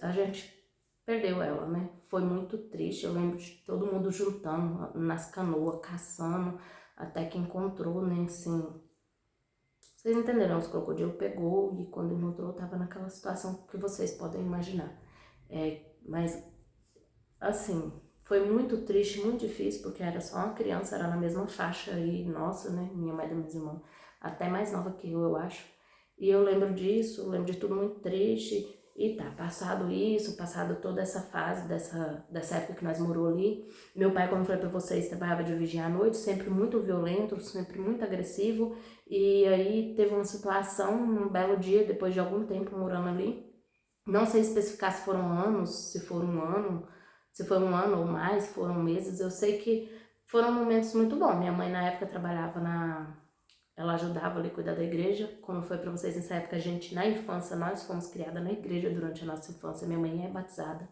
S1: a gente perdeu ela, né? Foi muito triste. Eu lembro de todo mundo juntando nas canoas, caçando, até que encontrou, né? Assim, vocês entenderam? Os crocodilos pegou e quando encontrou tava naquela situação que vocês podem imaginar. Mas, assim, foi muito triste, muito difícil, porque era só uma criança, era na mesma faixa aí, nossa, né? Minha mãe e da minha irmã, até mais nova que eu acho. E eu lembro disso, lembro de tudo muito triste. E tá, passado isso, passado toda essa fase dessa época que nós morou ali. Meu pai, como eu falei pra vocês, trabalhava de vigia à noite, sempre muito violento, sempre muito agressivo. E aí teve uma situação, um belo dia, depois de algum tempo morando ali. Não sei especificar se foram anos, se for um ano, se foi um ano ou mais, foram meses. Eu sei que foram momentos muito bons. Minha mãe na época trabalhava ela ajudava ali a cuidar da igreja. Como foi pra vocês nessa época, a gente na infância, nós fomos criadas na igreja durante a nossa infância. Minha mãe é batizada,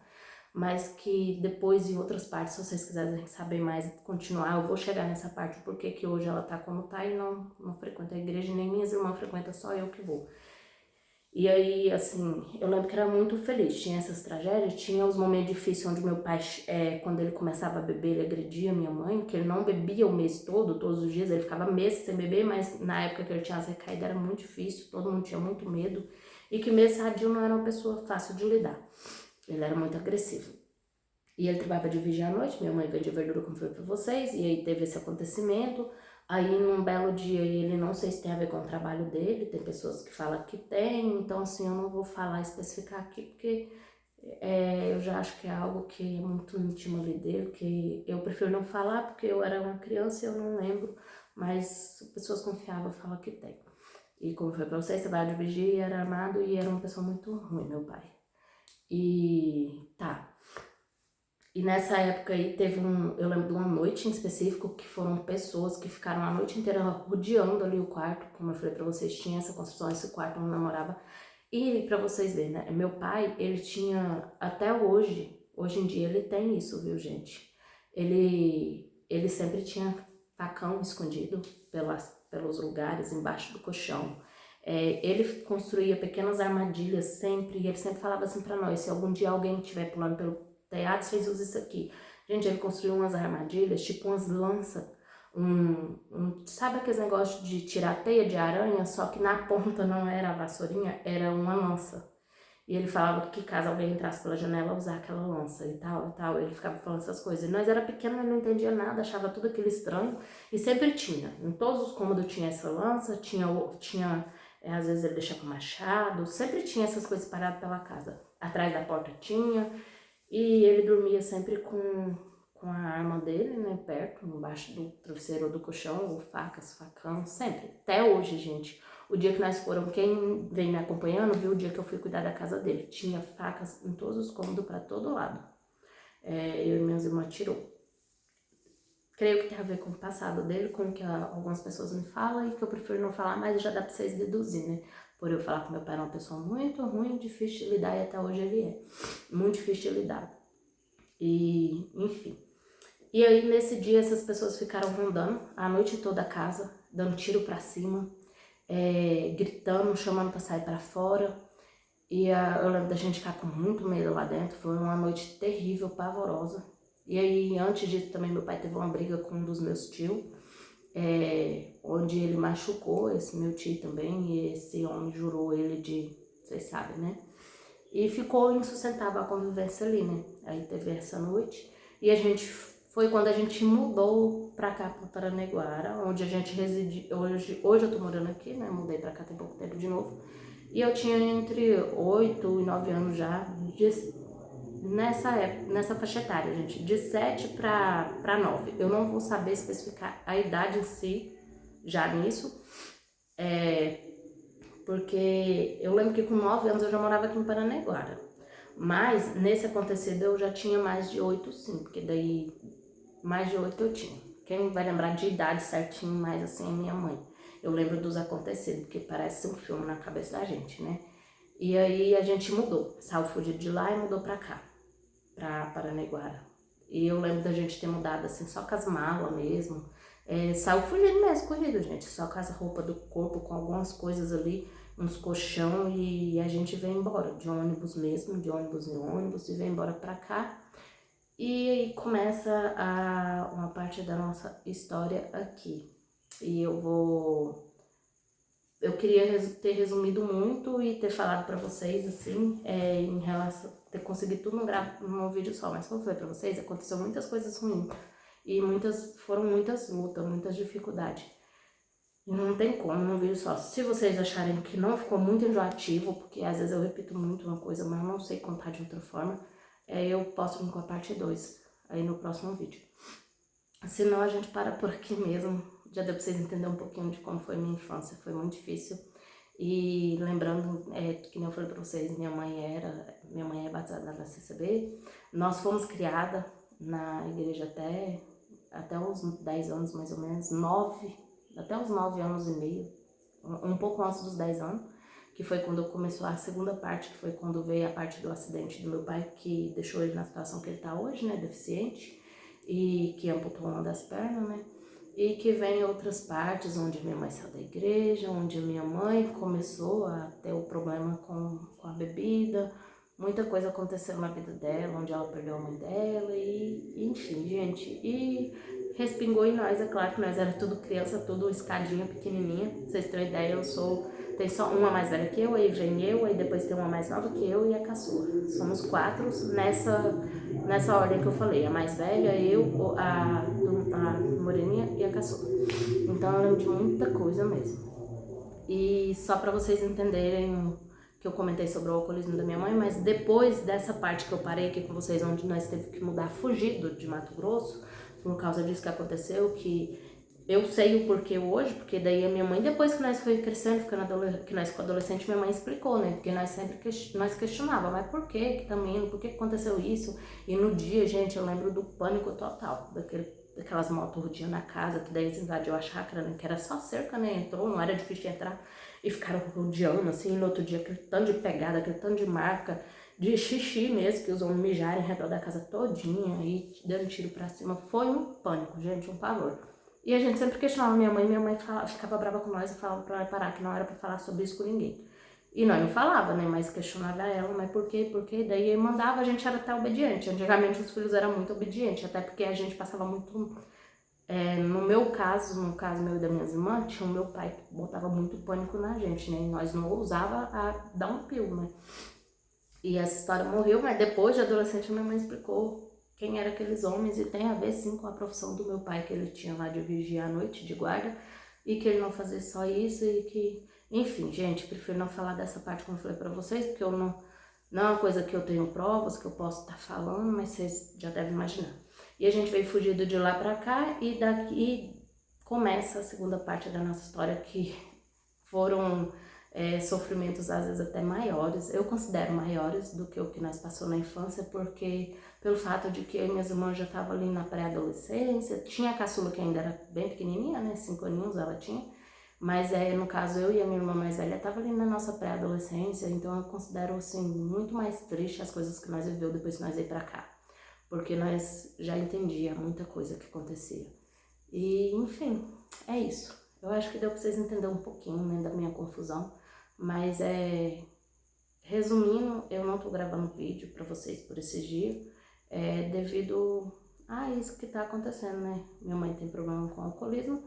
S1: mas que depois em outras partes, se vocês quiserem saber mais, continuar, eu vou chegar nessa parte, porque que hoje ela tá como tá e não frequenta a igreja, nem minhas irmãs frequentam, só eu que vou. E aí, assim, eu lembro que era muito feliz. Tinha essas tragédias, tinha os momentos difíceis onde meu pai, quando ele começava a beber, ele agredia minha mãe, que ele não bebia o mês todo, todos os dias, ele ficava meses sem beber, mas na época que ele tinha as recaídas era muito difícil, todo mundo tinha muito medo. E que mesmo sadio não era uma pessoa fácil de lidar. Ele era muito agressivo. E ele trabalhava de vigia à noite, minha mãe vendia verdura, como foi pra vocês, e aí teve esse acontecimento. Aí num belo dia ele, não sei se tem a ver com o trabalho dele, tem pessoas que falam que tem, então assim, eu não vou falar, especificar aqui, porque eu já acho que é algo que é muito íntimo ali dele, que eu prefiro não falar, porque eu era uma criança e eu não lembro, mas pessoas confiáveis falam que tem. E como foi pra vocês, trabalhava de vigia, era armado e era uma pessoa muito ruim, meu pai. E tá. E nessa época aí eu lembro de uma noite em específico que foram pessoas que ficaram a noite inteira rodeando ali o quarto, como eu falei pra vocês, tinha essa construção, esse quarto onde eu namorava. E pra vocês verem, né, meu pai, ele tinha, até hoje em dia ele tem isso, viu, gente? Ele sempre tinha facão escondido pelos lugares, embaixo do colchão. Ele construía pequenas armadilhas sempre, e ele sempre falava assim pra nós, se algum dia alguém estiver pulando pelo telhado, vocês usam isso aqui. Gente, ele construiu umas armadilhas, tipo umas lanças, sabe aqueles negócios de tirar teia de aranha, só que na ponta não era a vassourinha, era uma lança. E ele falava que caso alguém entrasse pela janela, usar aquela lança e tal, e tal. Ele ficava falando essas coisas. E nós era pequeno, não entendia nada, achava tudo aquilo estranho. E sempre tinha. Em todos os cômodos tinha essa lança, às vezes ele deixava machado. Sempre tinha essas coisas paradas pela casa. Atrás da porta tinha. E ele dormia sempre com a arma dele, né, perto, embaixo do travesseiro ou do colchão, ou facas, facão, sempre. Até hoje, gente. O dia que nós foram, quem vem me acompanhando, viu o dia que eu fui cuidar da casa dele. Tinha facas em todos os cômodos, para todo lado. Eu e minhas irmãs tirou. Creio que tem a ver com o passado dele, com o que algumas pessoas me falam e que eu prefiro não falar, mas já dá pra vocês deduzir, né? Por eu falar que meu pai era uma pessoa muito ruim, difícil de lidar, e até hoje ele é. Muito difícil de lidar. E, enfim. E aí, nesse dia, essas pessoas ficaram rondando a noite toda a casa, dando tiro pra cima, gritando, chamando pra sair pra fora. E eu lembro da gente ficar com muito medo lá dentro. Foi uma noite terrível, pavorosa. E aí, antes disso, também meu pai teve uma briga com um dos meus tios, onde ele machucou esse meu tio também, e esse homem jurou ele de, vocês sabem, né? E ficou insustentável a convivência ali, né? Aí teve essa noite. E foi quando a gente mudou pra cá, pra Paranaguara, onde a gente reside. Hoje eu tô morando aqui, né? Mudei pra cá tem pouco tempo de novo. E eu tinha entre 8 e 9 anos já, nessa faixa etária, gente, de 7 pra 9. Eu não vou saber especificar a idade em si, já nisso, porque eu lembro que com 9 anos eu já morava aqui em Paranaguara. Mas nesse acontecido eu já tinha mais de 8 sim, porque daí mais de 8 eu tinha. Quem vai lembrar de idade certinho mais assim é minha mãe. Eu lembro dos acontecidos, porque parece um filme na cabeça da gente, né? E aí a gente mudou, saiu fugido de lá e mudou pra cá, pra Paranaguara. E eu lembro da gente ter mudado assim, só com as malas mesmo. Saiu fugindo mesmo, corrido, gente. Só com as roupas do corpo, com algumas coisas ali, uns colchão, e a gente veio embora, de ônibus mesmo, de ônibus em ônibus, e veio embora pra cá. E aí começa uma parte da nossa história aqui. E eu queria ter resumido muito e ter falado pra vocês, assim, em relação, ter conseguido tudo num vídeo só. Mas como eu falei pra vocês, aconteceu muitas coisas ruins. E foram muitas lutas, muitas dificuldades. E não tem como num vídeo só. Se vocês acharem que não ficou muito enjoativo, porque às vezes eu repito muito uma coisa, mas eu não sei contar de outra forma, eu posto com a parte 2, aí no próximo vídeo. Senão a gente para por aqui mesmo. Já deu pra vocês entenderem um pouquinho de como foi minha infância. Foi muito difícil. E lembrando, que nem eu falei pra vocês, minha mãe é batizada na CCB. Nós fomos criadas na igreja até uns 10 anos, mais ou menos, até uns 9 anos e meio, um pouco antes dos 10 anos, que foi quando começou a segunda parte, que foi quando veio a parte do acidente do meu pai, que deixou ele na situação que ele tá hoje, né, deficiente, e que amputou uma das pernas, né, e que vem outras partes, onde minha mãe saiu da igreja, onde minha mãe começou a ter o problema com a bebida, muita coisa aconteceu na vida dela, onde ela perdeu a mãe dela, e enfim, gente, e respingou em nós, é claro que nós era tudo criança, tudo escadinha, pequenininha. Pra vocês terem ideia, tem só uma mais velha que eu, aí vem eu, aí depois tem uma mais nova que eu e a caçula. Somos 4 nessa ordem que eu falei, a mais velha, eu, a moreninha e a caçula. Então eu lembro de muita coisa mesmo. E só pra vocês entenderem que eu comentei sobre o alcoolismo da minha mãe, mas depois dessa parte que eu parei aqui com vocês, onde nós teve que mudar, fugir de Mato Grosso, por causa disso que aconteceu, que Eu sei o porquê hoje, porque daí a minha mãe, depois que nós foi crescendo, que nós ficou adolescente, minha mãe explicou, né? Porque nós sempre nós questionava, mas por que tá indo? Por que aconteceu isso? E no dia, gente, eu lembro do pânico total, daquelas motos rodeando na casa, que daí eles invadiu a chácara, né? Que era só cerca, né? Entrou, não era difícil de entrar, e ficaram rodeando, assim, e no outro dia, aquele tanto de pegada, aquele tanto de marca, de xixi mesmo, que os homens mijaram em redor da casa todinha, e dando tiro pra cima. Foi um pânico, gente, um pavor. E a gente sempre questionava minha mãe ficava brava com nós e falava pra ela parar, que não era pra falar sobre isso com ninguém. E nós não falava, né, mas questionava ela, mas por quê, por quê? Daí mandava, a gente era até obediente. Antigamente os filhos eram muito obedientes, até porque a gente passava muito, no meu caso, no caso meu e da minha irmã, tinha o meu pai que botava muito pânico na gente, né, e nós não ousava a dar um pio, né. E essa história morreu, mas depois de adolescente minha mãe explicou quem eram aqueles homens e tem a ver sim com a profissão do meu pai que ele tinha lá de vigia à noite, de guarda, e que ele não fazia só isso e que, enfim, gente, prefiro não falar dessa parte como eu falei pra vocês, porque eu não é uma coisa que eu tenho provas, que eu posso estar falando, mas vocês já devem imaginar. E a gente veio fugido de lá pra cá e daqui começa a segunda parte da nossa história, que foram sofrimentos às vezes até maiores, eu considero maiores do que o que nós passou na infância, porque pelo fato de que eu e minhas irmãs já estavam ali na pré-adolescência, tinha a caçula que ainda era bem pequenininha, né, 5 aninhos ela tinha, mas no caso eu e a minha irmã mais velha tava ali na nossa pré-adolescência, então eu considero assim muito mais triste as coisas que nós viveu depois que nós veio pra cá, porque nós já entendia muita coisa que acontecia. E enfim, é isso. Eu acho que deu pra vocês entenderem um pouquinho, né, da minha confusão. Mas resumindo, eu não tô gravando vídeo pra vocês por esses dias, devido a isso que tá acontecendo, né? Minha mãe tem problema com alcoolismo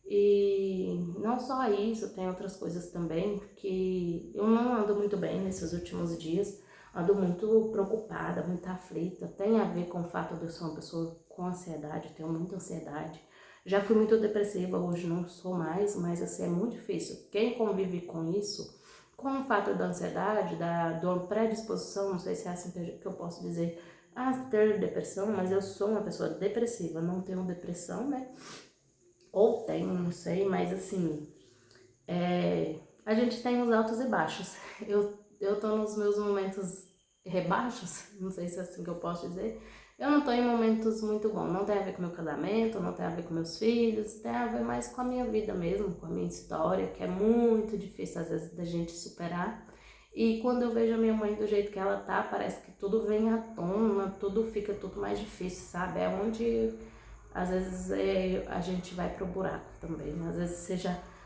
S1: e não só isso, tem outras coisas também que eu não ando muito bem nesses últimos dias, ando muito preocupada, muito aflita, tem a ver com o fato de eu ser uma pessoa com ansiedade, tenho muita ansiedade. Já fui muito depressiva, hoje não sou mais, mas assim, é muito difícil. Quem convive com isso, com o fato da ansiedade, de uma predisposição, não sei se é assim que eu posso dizer, a ter depressão, mas eu sou uma pessoa depressiva, não tenho depressão, né? Ou tenho, não sei, mas assim, a gente tem os altos e baixos. Eu tô nos meus momentos rebaixos, não sei se é assim que eu posso dizer. Eu não tô em momentos muito bons, não tem a ver com meu casamento, não tem a ver com meus filhos, tem a ver mais com a minha vida mesmo, com a minha história, que é muito difícil às vezes da gente superar. E quando eu vejo a minha mãe do jeito que ela tá, parece que tudo vem à tona, tudo fica tudo mais difícil, sabe? É onde às vezes a gente vai pro buraco também, às vezes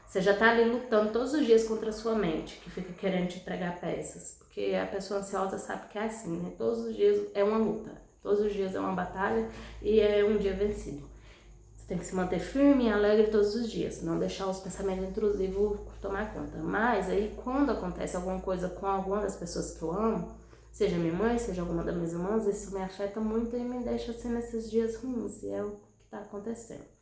S1: você já tá ali lutando todos os dias contra a sua mente, que fica querendo te pregar peças. Porque a pessoa ansiosa sabe que é assim, né? Todos os dias é uma luta, todos os dias é uma batalha e é um dia vencido. Você tem que se manter firme e alegre todos os dias, não deixar os pensamentos intrusivos tomar conta. Mas aí quando acontece alguma coisa com alguma das pessoas que eu amo, seja minha mãe, seja alguma das minhas irmãs, isso me afeta muito e me deixa assim nesses dias ruins. E é o que tá acontecendo.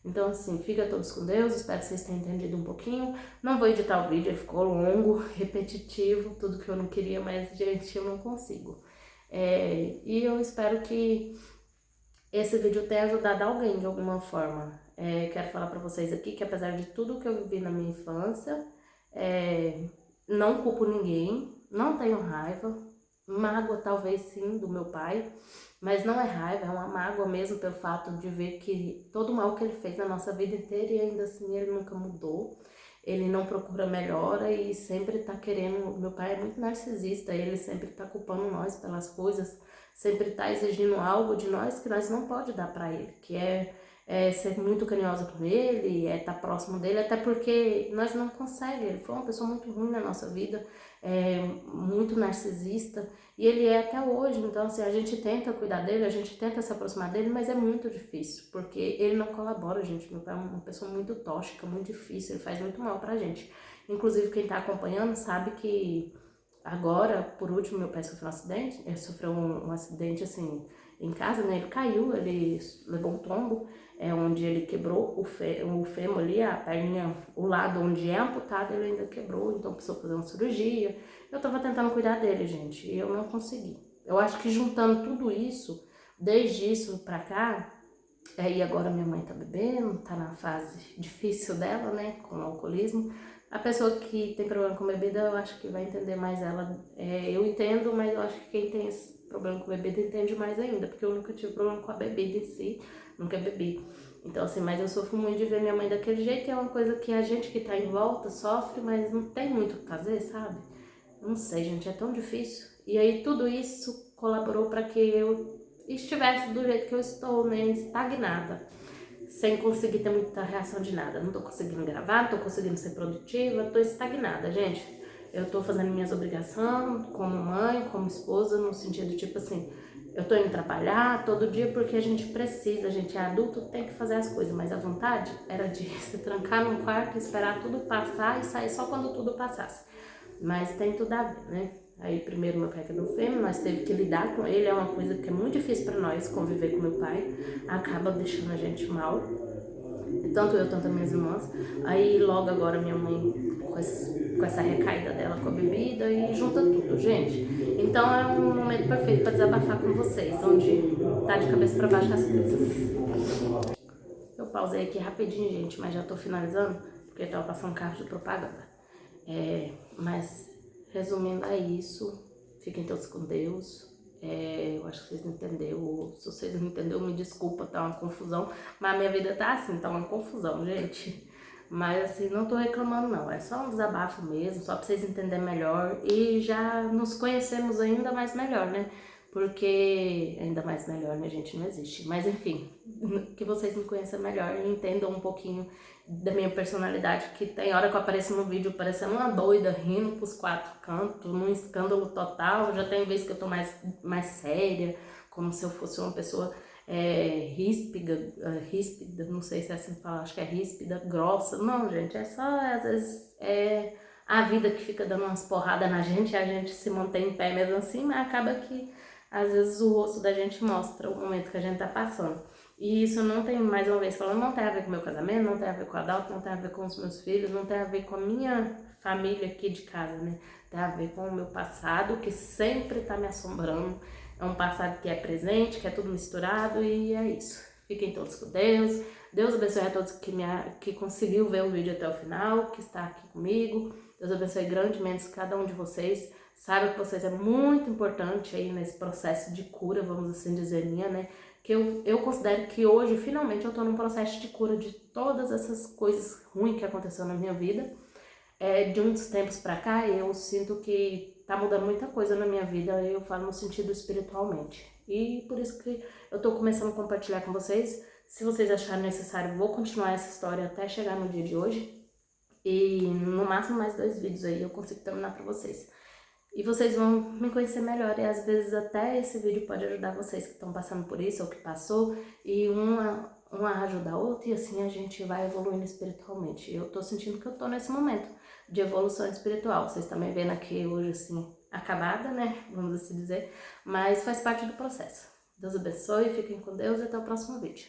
S1: Então, assim, fica todos com Deus, espero que vocês tenham entendido um pouquinho. Não vou editar o vídeo, ele ficou longo, repetitivo, tudo que eu não queria, mas, gente, eu não consigo. E eu espero que esse vídeo tenha ajudado alguém de alguma forma. Quero falar pra vocês aqui que apesar de tudo que eu vivi na minha infância, não culpo ninguém, não tenho raiva, mágoa talvez sim do meu pai, mas não é raiva, é uma mágoa mesmo pelo fato de ver que todo o mal que ele fez na nossa vida inteira e ainda assim ele nunca mudou, ele não procura melhora e sempre tá querendo, meu pai é muito narcisista, ele sempre tá culpando nós pelas coisas, sempre tá exigindo algo de nós que nós não pode dar pra ele, que é ser muito carinhosa com ele, estar próximo dele, até porque nós não conseguimos, ele foi uma pessoa muito ruim na nossa vida, muito narcisista, e ele é até hoje, então assim, a gente tenta cuidar dele, a gente tenta se aproximar dele, mas é muito difícil, porque ele não colabora, gente. Meu pai é uma pessoa muito tóxica, muito difícil, ele faz muito mal pra gente. Inclusive, quem tá acompanhando sabe que agora, por último, meu pai sofreu um acidente, ele sofreu um acidente assim, em casa, né, ele caiu, ele levou um tombo, onde ele quebrou o fêmur ali, a perninha, o lado onde é amputado, ele ainda quebrou, então precisou fazer uma cirurgia. Eu tava tentando cuidar dele, gente, e eu não consegui. Eu acho que juntando tudo isso, desde isso pra cá, Aí agora minha mãe tá bebendo, tá na fase difícil dela, né, com o alcoolismo. A pessoa que tem problema com bebida, eu acho que vai entender mais ela. Eu entendo, mas eu acho que quem tem esse problema com bebida entende mais ainda, porque eu nunca tive problema com a bebida em si, nunca bebi. Então assim, mas eu sofro muito de ver minha mãe daquele jeito, e é uma coisa que a gente que tá em volta sofre, mas não tem muito o que fazer, sabe? Não sei, gente, é tão difícil. E aí tudo isso colaborou para que eu estivesse do jeito que eu estou, né, estagnada, sem conseguir ter muita reação de nada. Não tô conseguindo gravar, não tô conseguindo ser produtiva, tô estagnada, gente. Eu tô fazendo minhas obrigações como mãe, como esposa, no sentido tipo assim, eu tô indo trabalhar todo dia porque a gente precisa, a gente é adulto, tem que fazer as coisas, mas a vontade era de se trancar num quarto, esperar tudo passar e sair só quando tudo passasse. Mas tem tudo a ver, né? Aí primeiro meu pai quebrou o fêmur, nós teve que lidar com ele, é uma coisa que é muito difícil para nós conviver com meu pai, acaba deixando a gente mal, tanto eu, tanto as minhas irmãs. Aí logo agora minha mãe com essa recaída dela com a bebida e junta tudo, gente. Então é um momento perfeito para desabafar com vocês, onde tá de cabeça para baixo as coisas. Eu pausei aqui rapidinho, gente, mas já tô finalizando, porque tava passando carro de propaganda. Mas, resumindo, é isso. Fiquem todos com Deus. Eu acho que vocês não entenderam. Se vocês não entenderam, me desculpa, tá uma confusão. Mas a minha vida tá assim, tá uma confusão, gente. Mas assim, não tô reclamando não. É só um desabafo mesmo, só pra vocês entenderem melhor. E já nos conhecemos ainda mais melhor, né? Porque ainda mais melhor, né, gente? Não existe. Mas enfim, que vocês me conheçam melhor e entendam um pouquinho da minha personalidade, que tem hora que eu apareço no vídeo parecendo uma doida, rindo pros quatro cantos, num escândalo total. Já tem vezes que eu tô mais séria, como se eu fosse uma pessoa ríspida, não sei se é assim que fala, acho que é ríspida, grossa. Não, gente, é só, às vezes, a vida que fica dando umas porradas na gente, e a gente se mantém em pé mesmo assim, mas acaba que, às vezes, o rosto da gente mostra o momento que a gente tá passando. E isso não tem, mais uma vez falando, não tem a ver com o meu casamento, não tem a ver com o Adalto, não tem a ver com os meus filhos, não tem a ver com a minha família aqui de casa, né? Tem a ver com o meu passado, que sempre tá me assombrando. É um passado que é presente, que é tudo misturado, e é isso. Fiquem todos com Deus. Deus abençoe a todos que conseguiu ver o vídeo até o final, que está aqui comigo. Deus abençoe grandemente cada um de vocês. Saiba que vocês é muito importante aí nesse processo de cura, vamos assim dizer, minha, né? Que eu considero que hoje, finalmente, eu tô num processo de cura de todas essas coisas ruins que aconteceu na minha vida. De uns tempos pra cá, eu sinto que tá mudando muita coisa na minha vida, eu falo no sentido espiritualmente. E por isso que eu tô começando a compartilhar com vocês. Se vocês acharem necessário, vou continuar essa história até chegar no dia de hoje. E no máximo mais 2 vídeos aí eu consigo terminar pra vocês. E vocês vão me conhecer melhor, e às vezes até esse vídeo pode ajudar vocês que estão passando por isso ou que passou, e uma ajuda a outra, e assim a gente vai evoluindo espiritualmente. E eu tô sentindo que eu tô nesse momento de evolução espiritual. Vocês também vendo aqui hoje assim, acabada, né, vamos assim dizer, mas faz parte do processo. Deus abençoe, fiquem com Deus e até o próximo vídeo.